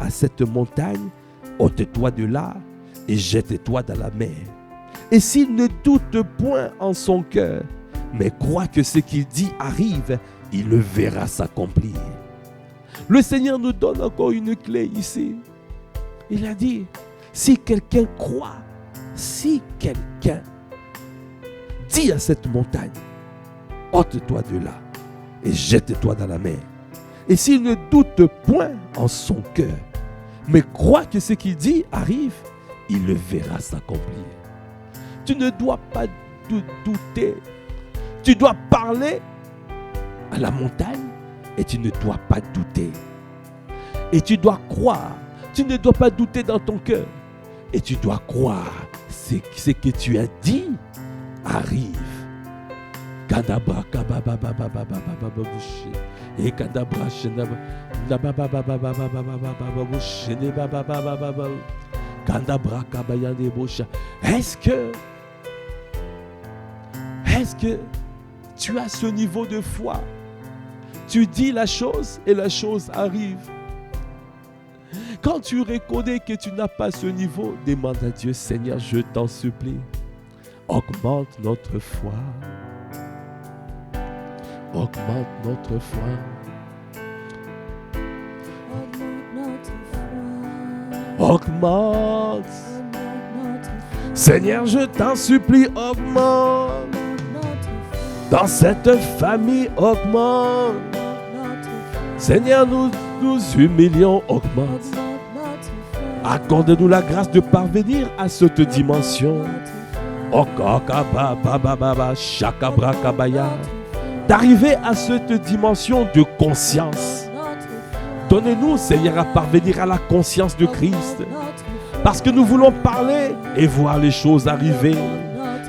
à cette montagne, ôte-toi de là et jette-toi dans la mer. Et s'il ne doute point en son cœur, mais croit que ce qu'il dit arrive, il le verra s'accomplir. Le Seigneur nous donne encore une clé ici. Il a dit, si quelqu'un croit, si quelqu'un dit à cette montagne, ôte-toi de là et jette-toi dans la mer. Et s'il ne doute point en son cœur, mais crois que ce qu'il dit arrive, il le verra s'accomplir. Tu ne dois pas douter. Tu dois parler à la montagne et tu ne dois pas douter. Et tu dois croire. Tu ne dois pas douter dans ton cœur. Et tu dois croire. Ce que tu as dit arrive. Est-ce que tu as ce niveau de foi? Tu dis la chose et la chose arrive. Quand tu reconnais que tu n'as pas ce niveau, demande à Dieu, Seigneur, je t'en supplie, augmente notre foi. Augmente notre foi. Augmente. Seigneur, je t'en supplie, augmente. Dans cette famille, augmente. Seigneur, nous humilions, augmente. Accorde-nous la grâce de parvenir à cette dimension. D'arriver à cette dimension de conscience. Donnez-nous, Seigneur, à parvenir à la conscience de Christ. Parce que nous voulons parler et voir les choses arriver.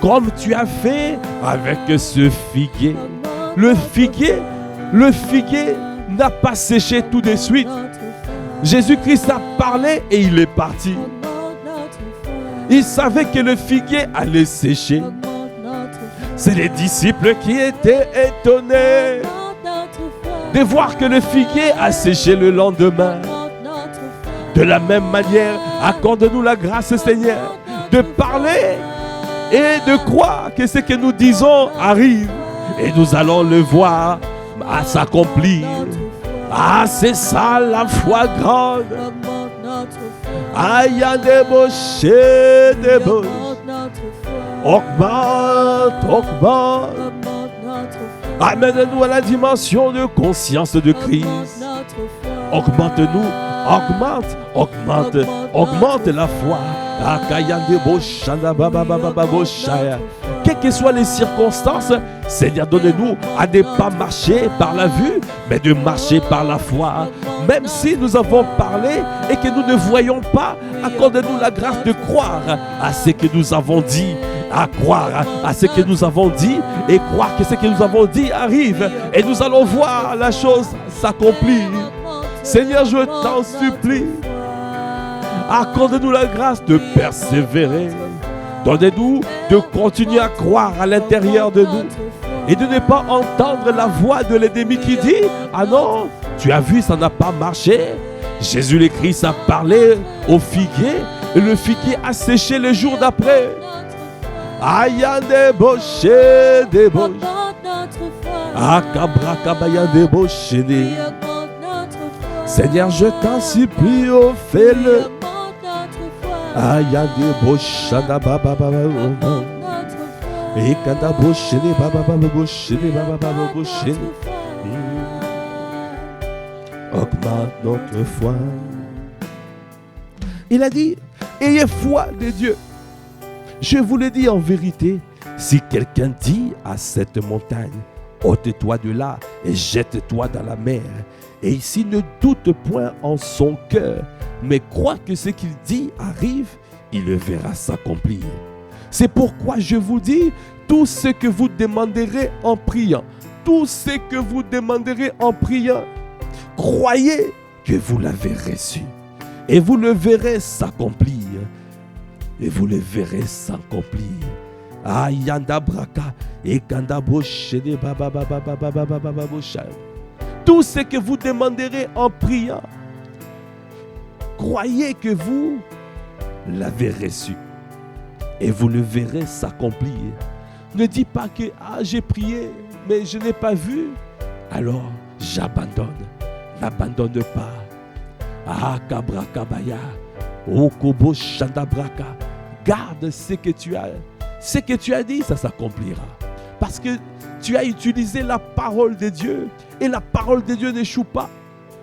Comme tu as fait avec ce figuier. Le figuier n'a pas séché tout de suite. Jésus-Christ a parlé et il est parti. Il savait que le figuier allait sécher. C'est les disciples qui étaient étonnés de voir que le figuier a séché le lendemain. De la même manière, accorde-nous la grâce, Seigneur, de parler et de croire que ce que nous disons arrive. Et nous allons le voir à s'accomplir. Ah, c'est ça la foi grande. Aïe, débauché, débauche. Augmente, augmente. Amène-nous à la dimension de conscience de Christ. Augmente-nous, augmente la foi. Quelles que soient les circonstances, Seigneur, donne-nous à ne pas marcher par la vue, mais de marcher par la foi. Même si nous avons parlé et que nous ne voyons pas, accorde-nous la grâce de croire à ce que nous avons dit, à croire à ce que nous avons dit et croire que ce que nous avons dit arrive. Et nous allons voir la chose s'accomplir. Seigneur, je t'en supplie, accorde-nous la grâce de persévérer. Donnez-nous de continuer à croire à l'intérieur de nous et de ne pas entendre la voix de l'ennemi qui dit « Ah non, tu as vu, ça n'a pas marché. » Jésus le Christ a parlé au figuier et le figuier a séché le jour d'après. Aïe, débauché, débauche. Akabrakabaya débauché. Seigneur, je t'en supplie, oh, fais-le. Aïe, débauché, baba baba. Et quand bauché, baba baba bauché, baba baba bauché. Augmente notre foi. Il a dit, ayez foi de Dieu. Je vous le dis en vérité, si quelqu'un dit à cette montagne, ôte-toi de là et jette-toi dans la mer, et s'il ne doute point en son cœur, mais croit que ce qu'il dit arrive, il le verra s'accomplir. C'est pourquoi je vous dis, tout ce que vous demanderez en priant, tout ce que vous demanderez en priant, croyez que vous l'avez reçu, et vous le verrez s'accomplir. Et vous le verrez s'accomplir. Ayanda braka et kanda boshede baba baba baba baba baba bosha. Tout ce que vous demanderez en priant, croyez que vous l'avez reçu et vous le verrez s'accomplir. Ne dites pas que j'ai prié mais je n'ai pas vu, alors j'abandonne. N'abandonne pas. Kabrakabaya. Okobo Shandabraka. Garde ce que tu as. Ce que tu as dit, ça s'accomplira. Parce que tu as utilisé la parole de Dieu. Et la parole de Dieu n'échoue pas.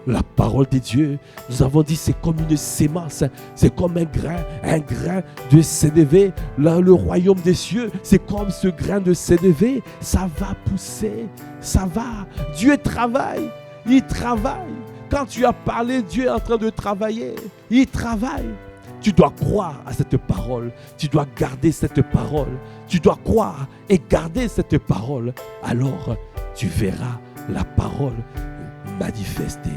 La parole de Dieu, nous avons dit, c'est comme une sémence, c'est comme un grain de sénévé. Là, le royaume des cieux, c'est comme ce grain de sénévé, ça va pousser, ça va. Dieu travaille, il travaille. Quand tu as parlé, Dieu est en train de travailler, il travaille. Tu dois croire à cette parole, tu dois garder cette parole, tu dois croire et garder cette parole. Alors, tu verras la parole manifester.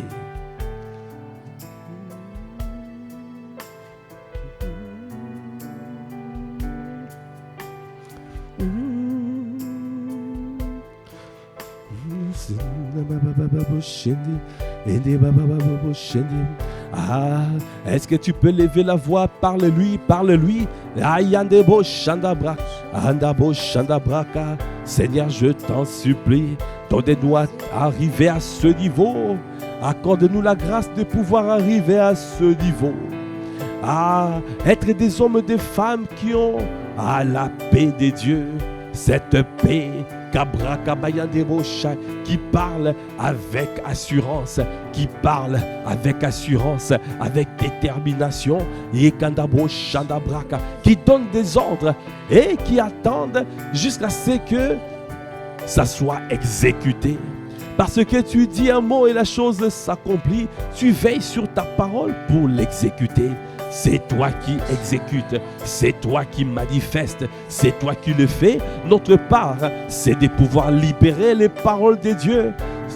Ah, est-ce que tu peux lever la voix? Parle-lui, parle-lui. Seigneur, je t'en supplie, donne-nous à arriver à ce niveau. Accorde-nous la grâce de pouvoir arriver à ce niveau. Ah, être des hommes et des femmes qui ont la paix de Dieu. Cette paix qui parle avec assurance, avec détermination, qui donne des ordres et qui attendent jusqu'à ce que ça soit exécuté. Parce que tu dis un mot et la chose s'accomplit, tu veilles sur ta parole pour l'exécuter. C'est toi qui exécutes, c'est toi qui manifestes, c'est toi qui le fais. Notre part, c'est de pouvoir libérer les paroles de Dieu.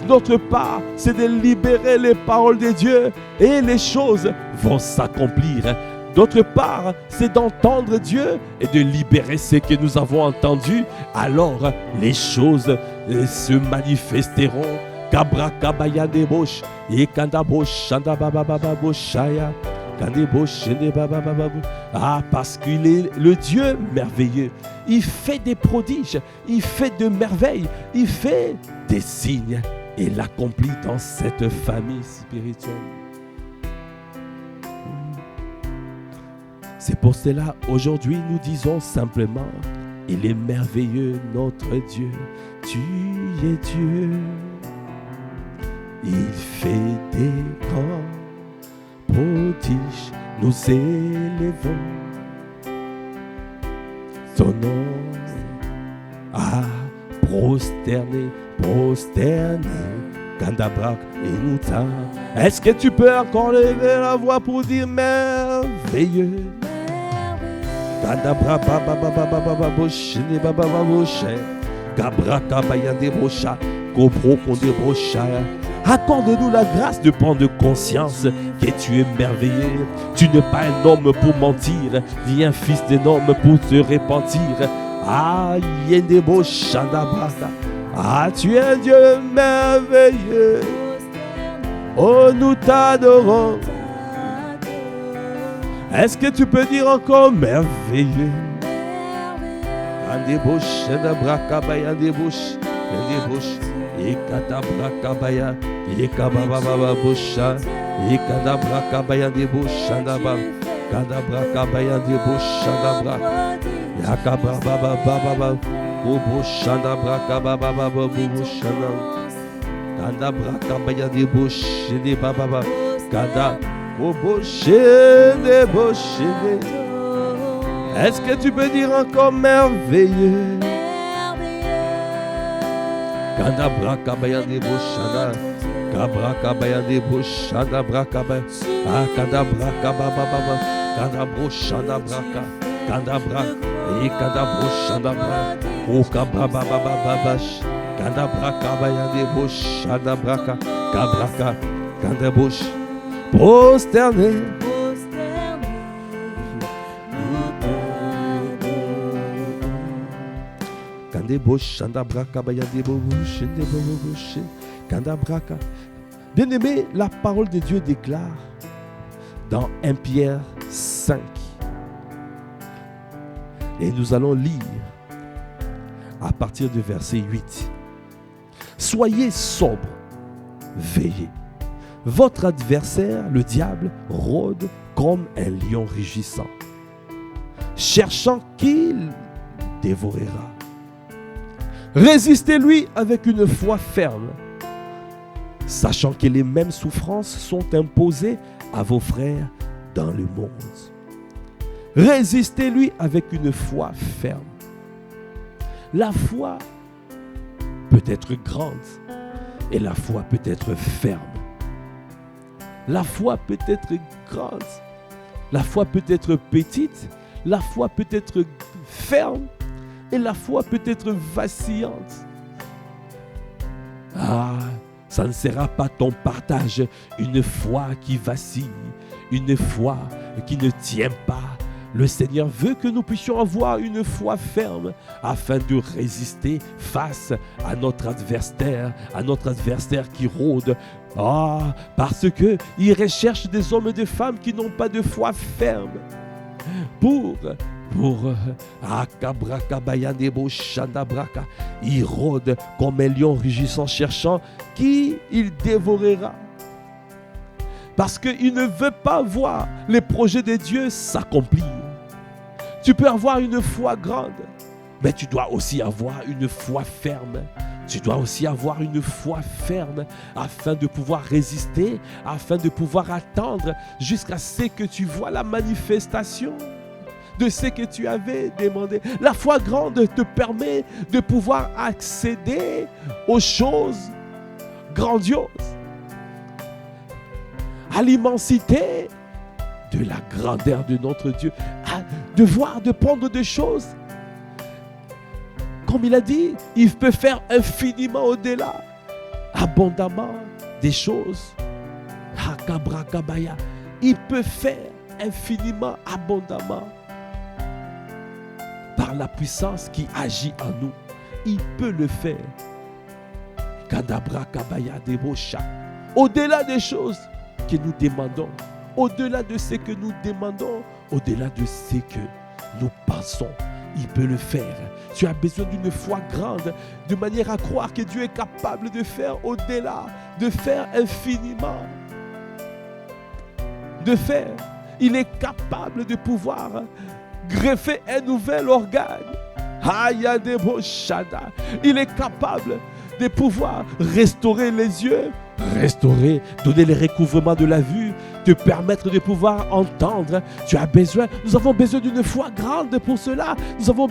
Notre part, c'est de libérer les paroles de Dieu et les choses vont s'accomplir. D'autre part, c'est d'entendre Dieu et de libérer ce que nous avons entendu. Alors, les choses se manifesteront. Kabrakabaya debosh, ekandabosh, shandababababoshaya. Ah, parce qu'il est le Dieu merveilleux. Il fait des prodiges, il fait de merveilles, il fait des signes et l'accomplit dans cette famille spirituelle. C'est pour cela, aujourd'hui, nous disons simplement, il est merveilleux notre Dieu, tu es Dieu. Il fait des grands prodiges, nous élevons ton nom à prosterner, Kandabrak et Nouta. Est-ce que tu peux encore lever la voix pour dire merveilleux? Kandabra baba baba baba boshine baba boshe, Gabra kabayande bosha, Gobro konde bosha. Accorde-nous la grâce de prendre conscience que tu es merveilleux. Tu n'es pas un homme pour mentir, ni un fils d'un homme pour te repentir. Ah, Yendebo Shandabata. Ah, tu es un Dieu merveilleux. Oh, nous t'adorons. Est-ce que tu peux dire encore merveilleux? Andebo Shandabraka Bayandebush, Yandebush. Ekadabrakabaya, Ekabababa Bosha, Ekadabrakabaya de Boshandaba, Kadabrakabaya de Boshandabra, Yakababa Baba, Boshandabrakababa Boshana, Kadabrakabaya de Bosh, de Baba, Kada, Boshe de Boshe. Est-ce que tu peux dire encore merveilleux? Kadabra kabaya de boshana, kabra kabaya de boshana brakaba, kadabra kababa, kadabro shana braka, kadabra, kadabro shana braka, o kababa babash, kadabra kabaya de boshana braka, kabraka, kadabosh, prosterné. Bien-aimé, la parole de Dieu déclare dans 1 Pierre 5. Et nous allons lire à partir du verset 8. Soyez sobres, veillez. Votre adversaire, le diable, rôde comme un lion rugissant, cherchant qui il dévorera. Résistez-lui avec une foi ferme, sachant que les mêmes souffrances sont imposées à vos frères dans le monde. Résistez-lui avec une foi ferme. La foi peut être grande et la foi peut être ferme. La foi peut être grande, la foi peut être petite, la foi peut être ferme et la foi peut être vacillante. Ah, ça ne sera pas ton partage, une foi qui vacille, une foi qui ne tient pas. Le Seigneur veut que nous puissions avoir une foi ferme afin de résister face à notre adversaire qui rôde. Ah, parce qu'il recherche des hommes et des femmes qui n'ont pas de foi ferme. Il rôde comme un lion rugissant, cherchant qui il dévorera. Parce qu'il ne veut pas voir les projets de Dieu s'accomplir. Tu peux avoir une foi grande, mais tu dois aussi avoir une foi ferme. Tu dois aussi avoir une foi ferme afin de pouvoir résister, afin de pouvoir attendre jusqu'à ce que tu vois la manifestation de ce que tu avais demandé. La foi grande te permet de pouvoir accéder aux choses grandioses, à l'immensité de la grandeur de notre Dieu, de voir, de prendre des choses. Comme il a dit, il peut faire infiniment au-delà, abondamment des choses. Il peut faire infiniment, abondamment par la puissance qui agit en nous. Il peut le faire. Au-delà des choses que nous demandons, au-delà de ce que nous demandons, au-delà de ce que nous pensons, il peut le faire. Tu as besoin d'une foi grande, de manière à croire que Dieu est capable de faire au-delà, de faire infiniment. De faire. Il est capable de pouvoir greffer un nouvel organe. Il est capable de pouvoir restaurer les yeux, restaurer, donner le recouvrement de la vue, te permettre de pouvoir entendre. Tu as besoin, nous avons besoin d'une foi grande pour cela. Nous avons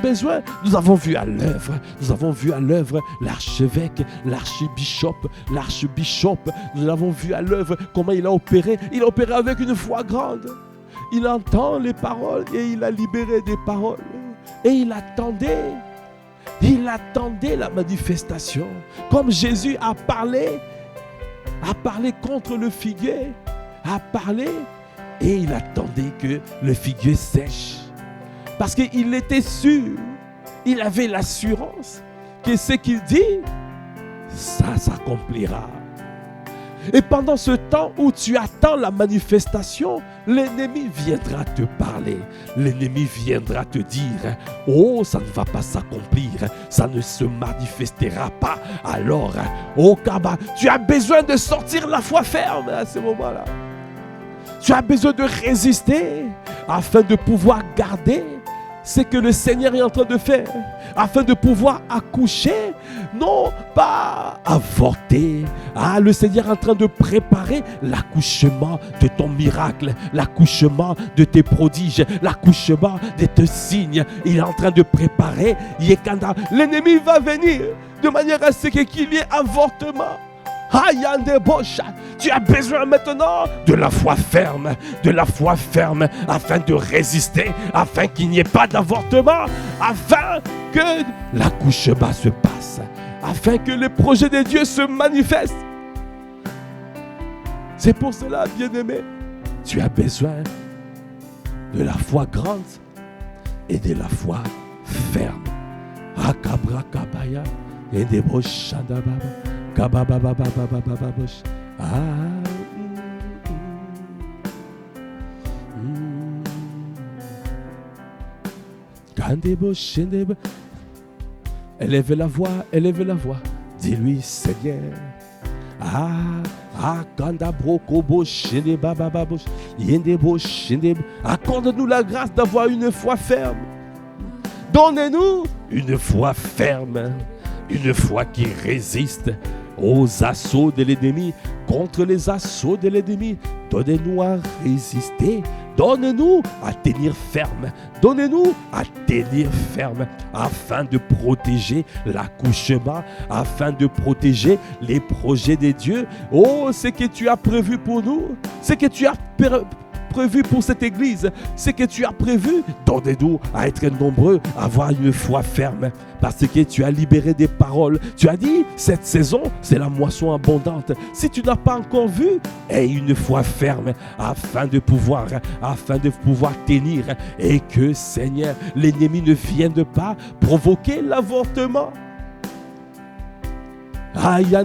vu à l'œuvre l'archevêque, l'archbishop, nous l'avons vu à l'œuvre comment il a opéré avec une foi grande. Il entend les paroles et il a libéré des paroles. Et il attendait la manifestation. Comme Jésus a parlé contre le figuier, et il attendait que le figuier sèche. Parce qu'il était sûr, il avait l'assurance que ce qu'il dit, ça s'accomplira. Et pendant ce temps où tu attends la manifestation, l'ennemi viendra te parler. L'ennemi viendra te dire, oh, ça ne va pas s'accomplir, ça ne se manifestera pas. Alors, oh Kaba, tu as besoin de sortir la foi ferme à ce moment-là. Tu as besoin de résister afin de pouvoir garder ce que le Seigneur est en train de faire, afin de pouvoir accoucher, non pas avorter. Le Seigneur est en train de préparer l'accouchement de ton miracle, l'accouchement de tes prodiges, l'accouchement de tes signes. Il est en train de préparer. L'ennemi va venir de manière à ce qu'il y ait avortement. Tu as besoin maintenant de la foi ferme, afin de résister, afin qu'il n'y ait pas d'avortement, afin que l'accouchement se passe, afin que les projets de Dieu se manifestent. C'est pour cela, bien-aimé, tu as besoin de la foi grande et de la foi ferme. Et des élève la voix, dis-lui Seigneur. Accorde-nous la grâce d'avoir une foi ferme. Donnez-nous une foi ferme, une foi qui résiste. aux assauts de l'ennemi, contre les assauts de l'ennemi. Donnez-nous à résister, donnez-nous à tenir ferme, donnez-nous à tenir ferme, afin de protéger l'accouchement, afin de protéger les projets de Dieu. Oh, ce que tu as prévu pour nous, ce que tu as prévu pour cette église, ce que tu as prévu, donne-nous à être nombreux, à avoir une foi ferme, parce que tu as libéré des paroles. Tu as dit, cette saison, c'est la moisson abondante. Si tu n'as pas encore vu, aie une foi ferme, afin de pouvoir tenir, et que, Seigneur, l'ennemi ne vienne pas provoquer l'avortement. Aïe,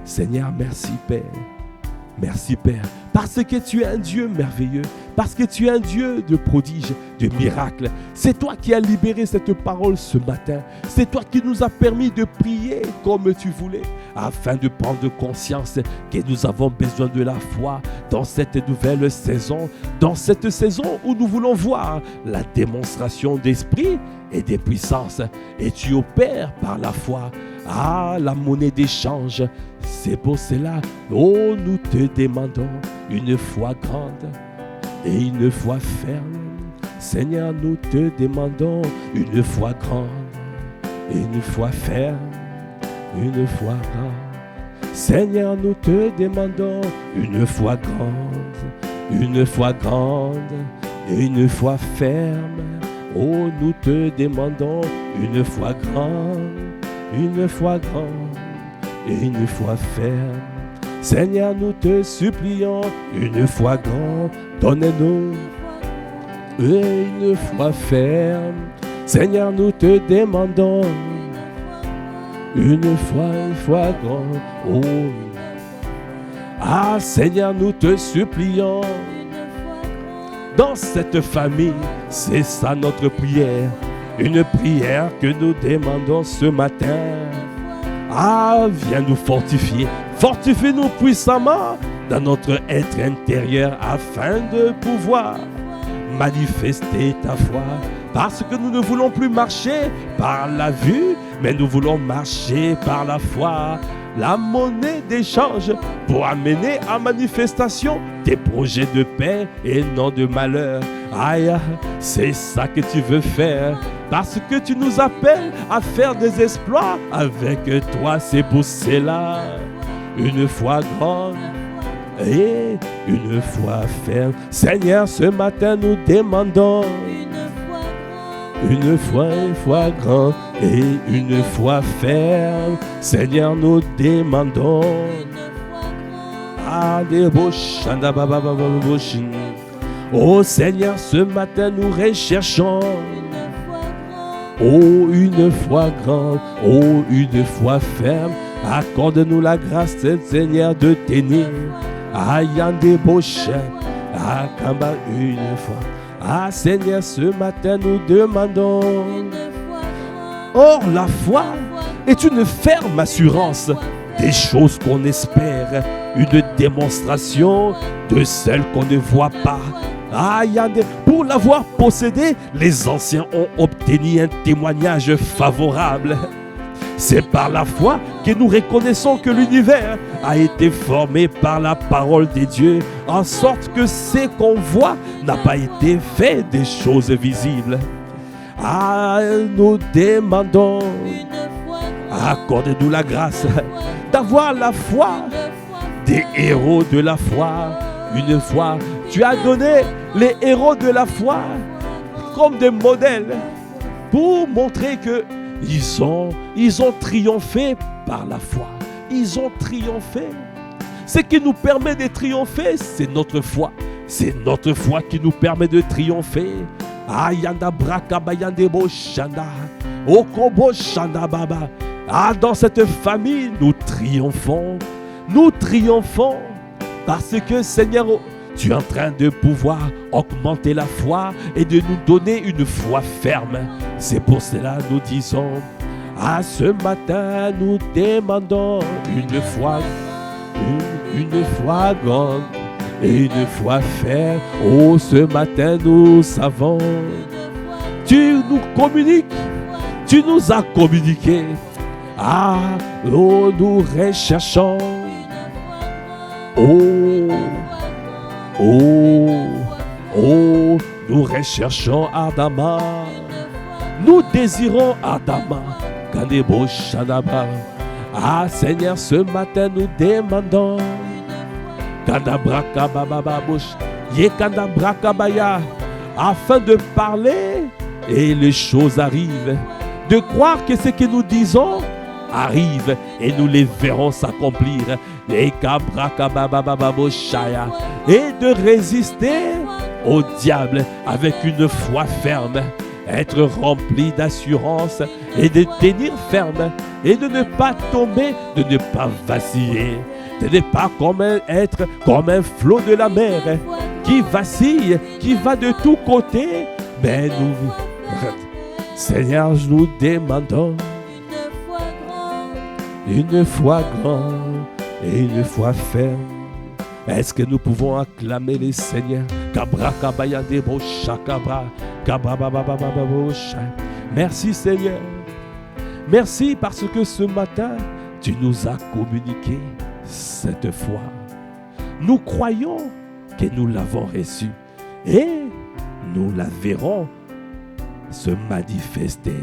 Seigneur, merci Père. Merci Père, parce que tu es un Dieu merveilleux, parce que tu es un Dieu de prodiges, de miracles. C'est toi qui as libéré cette parole ce matin. C'est toi qui nous as permis de prier comme tu voulais, afin de prendre conscience que nous avons besoin de la foi dans cette nouvelle saison, dans cette saison où nous voulons voir la démonstration d'esprit et des puissances. Et tu opères par la foi. Ah, la monnaie d'échange, c'est pour cela, oh, nous te demandons une foi grande et une foi ferme. Seigneur, nous te demandons une foi grande et une foi ferme, une foi grande. Seigneur, nous te demandons une foi grande et une foi ferme. Oh, nous te demandons une foi grande et une foi ferme. Seigneur, nous te supplions une foi grande, donne-nous une foi ferme. Seigneur, nous te demandons une foi grande. Oh. Ah, Seigneur, nous te supplions dans cette famille, c'est ça notre prière. Une prière que nous demandons ce matin. Ah, viens nous fortifier. Fortifie-nous puissamment dans notre être intérieur afin de pouvoir manifester ta foi. Parce que nous ne voulons plus marcher par la vue, mais nous voulons marcher par la foi. La monnaie d'échange pour amener à manifestation des projets de paix et non de malheur. Aïe, c'est ça que tu veux faire. Parce que tu nous appelles à faire des exploits avec toi, c'est pour cela. Une foi grande et une foi ferme. Seigneur, ce matin nous demandons une foi grande et une foi ferme. Seigneur, nous demandons oh Seigneur, ce matin nous recherchons oh une foi grande, oh une foi ferme. Accorde-nous la grâce, Seigneur, de tenir. Ayande Bocha, Akamba une fois. Ah Seigneur, ce matin nous demandons. Or la foi est une ferme assurance des choses qu'on espère, une démonstration de celles qu'on ne voit pas. Ah, pour l'avoir possédé, les anciens ont obtenu un témoignage favorable. C'est par la foi que nous reconnaissons que l'univers a été formé par la parole de Dieu, en sorte que ce qu'on voit n'a pas été fait des choses visibles. Ah, nous demandons, accordez-nous la grâce d'avoir la foi des héros de la foi. Une foi, tu as donné les héros de la foi comme des modèles pour montrer que ils ont triomphé par la foi. Ils ont triomphé. Ce qui nous permet de triompher, c'est notre foi. C'est notre foi qui nous permet de triompher. Ayanda braka bayande bo shanda. Okobo shanda baba. Ah, dans cette famille, nous triomphons. Nous triomphons parce que, Seigneur, tu es en train de pouvoir augmenter la foi et de nous donner une foi ferme. C'est pour cela que nous disons, à ce matin, nous demandons une foi grande et une foi ferme. Oh, ce matin, nous savons, tu nous communiques, tu nous as communiqué Ah, oh, nous recherchons. Oh, oh, oh, nous recherchons Adama. Nous désirons Adama. Kanebo Shadaba. Ah, Seigneur, ce matin nous demandons. Kandabraka babababush. Yekandabraka baya. Afin de parler et les choses arrivent. De croire que ce que nous disons arrive et nous les verrons s'accomplir. Et de résister au diable avec une foi ferme. Être rempli d'assurance et de tenir ferme et de ne pas tomber, de ne pas vaciller, de ne pas être comme un flot de la mer qui vacille, qui va de tous côtés. Mais nous, Seigneur, nous demandons une foi grande et une foi ferme. Est-ce que nous pouvons acclamer les seigneurs? Merci Seigneur. Merci parce que ce matin, tu nous as communiqué cette foi. Nous croyons que nous l'avons reçue et nous la verrons se manifester.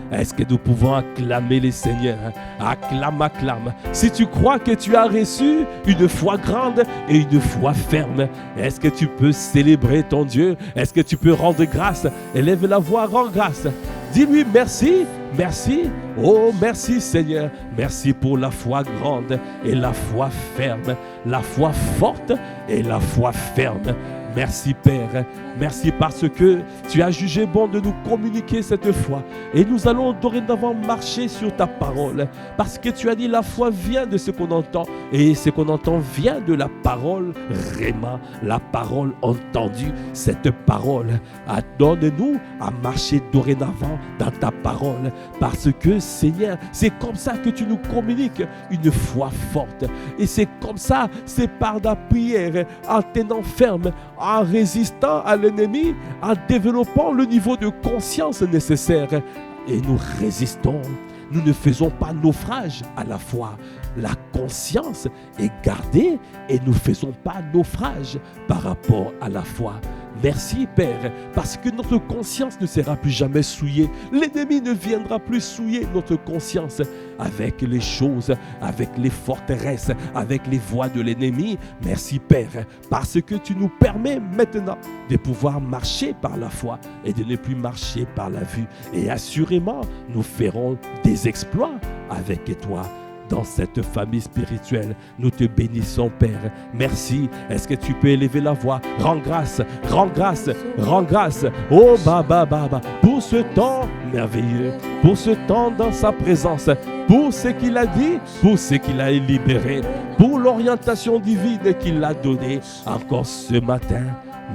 Est-ce que nous pouvons acclamer les seigneurs? Acclame, acclame. Si tu crois que tu as reçu une foi grande et une foi ferme, est-ce que tu peux célébrer ton Dieu? Est-ce que tu peux rendre grâce? Élève la voix, rends grâce. Dis-lui merci, merci. Oh, merci Seigneur. Merci pour la foi grande et la foi ferme. La foi forte et la foi ferme. Merci Père, merci parce que tu as jugé bon de nous communiquer cette foi. Et nous allons dorénavant marcher sur ta parole. Parce que tu as dit la foi vient de ce qu'on entend. Et ce qu'on entend vient de la parole Réma, la parole entendue. Cette parole, donne-nous à marcher dorénavant dans ta parole. Parce que Seigneur, c'est comme ça que tu nous communiques une foi forte. Et c'est comme ça, c'est par la prière, en tenant ferme, en résistant à l'ennemi, en développant le niveau de conscience nécessaire. Et nous résistons. Nous ne faisons pas naufrage à la foi. La conscience est gardée et nous ne faisons pas naufrage par rapport à la foi. Merci Père, parce que notre conscience ne sera plus jamais souillée. L'ennemi ne viendra plus souiller notre conscience avec les choses, avec les forteresses, avec les voies de l'ennemi. Merci Père, parce que tu nous permets maintenant de pouvoir marcher par la foi et de ne plus marcher par la vue. Et assurément, nous ferons des exploits avec toi. Dans cette famille spirituelle, nous te bénissons, Père. Merci. Est-ce que tu peux élever la voix? Rends grâce, rends grâce, rends grâce. Oh, Baba, pour ce temps merveilleux, pour ce temps dans sa présence, pour ce qu'il a dit, pour ce qu'il a libéré, pour l'orientation divine qu'il a donnée encore ce matin.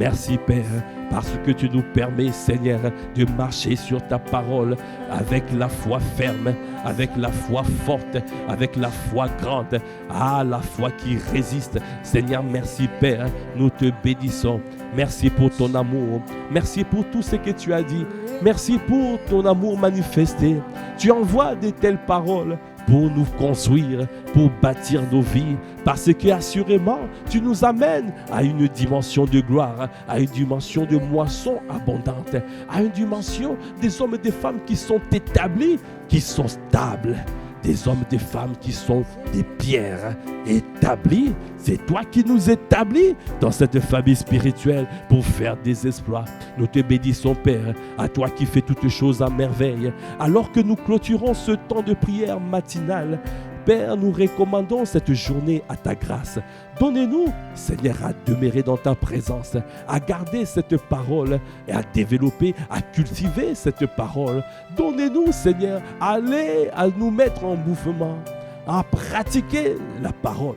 Merci Père, parce que tu nous permets, Seigneur, de marcher sur ta parole avec la foi ferme, avec la foi forte, avec la foi grande. Ah, la foi qui résiste. Seigneur, merci Père, nous te bénissons. Merci pour ton amour. Merci pour tout ce que tu as dit. Merci pour ton amour manifesté. Tu envoies de telles paroles pour nous construire, pour bâtir nos vies, parce que assurément, tu nous amènes à une dimension de gloire, à une dimension de moisson abondante, à une dimension des hommes et des femmes qui sont établis, qui sont stables, des hommes et des femmes qui sont des pierres établies. C'est toi qui nous établis dans cette famille spirituelle pour faire des exploits. Nous te bénissons, Père, à toi qui fais toutes choses à merveille. Alors que nous clôturons ce temps de prière matinale, Père, nous recommandons cette journée à ta grâce. Donnez-nous, Seigneur, à demeurer dans ta présence, à garder cette parole et à développer, à cultiver cette parole. Donnez-nous, Seigneur, à aller, à nous mettre en mouvement, à pratiquer la parole,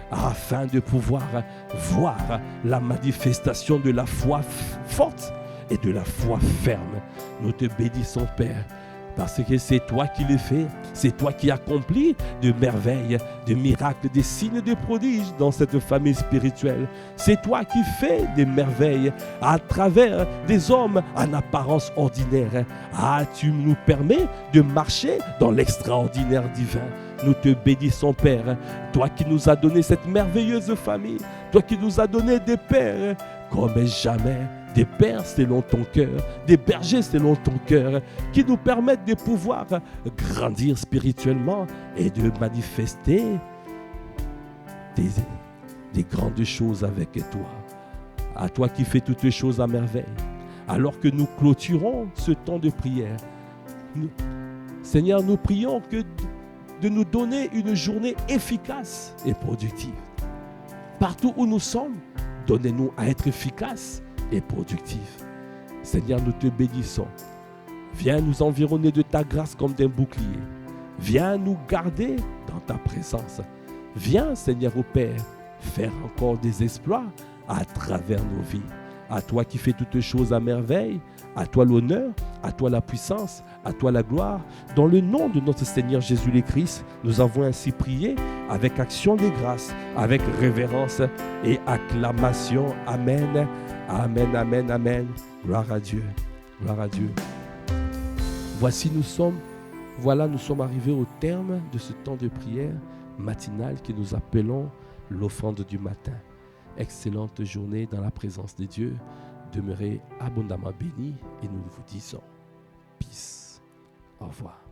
afin de pouvoir voir la manifestation de la foi forte et de la foi ferme. Nous te bénissons, Père, Parce que c'est toi qui le fais, c'est toi qui accomplis de merveilles, de miracles, des signes, de prodiges dans cette famille spirituelle. C'est toi qui fais des merveilles à travers des hommes en apparence ordinaire. Ah, tu nous permets de marcher dans l'extraordinaire divin. Nous te bénissons, Père, toi qui nous as donné cette merveilleuse famille, toi qui nous as donné des pères comme jamais, des pères selon ton cœur, des bergers selon ton cœur, qui nous permettent de pouvoir grandir spirituellement et de manifester des grandes choses avec toi. À toi qui fais toutes choses à merveille. Alors que nous clôturons ce temps de prière, Seigneur, nous prions de nous donner une journée efficace et productive. Partout où nous sommes, donnez-nous à être efficaces et productifs. Seigneur, nous te bénissons. Viens nous environner de ta grâce comme d'un bouclier. Viens nous garder dans ta présence. Viens, Seigneur au Père, faire encore des exploits à travers nos vies. À toi qui fais toutes choses à merveille, à toi l'honneur, à toi la puissance, à toi la gloire. Dans le nom de notre Seigneur Jésus le Christ, nous avons ainsi prié avec action de grâce, avec révérence et acclamation. Amen, amen, amen, amen. Gloire à Dieu, gloire à Dieu. Voici nous sommes arrivés au terme de ce temps de prière matinale que nous appelons l'offrande du matin. Excellente journée dans la présence de Dieu. Demeurez abondamment bénis et nous vous disons peace. Au revoir.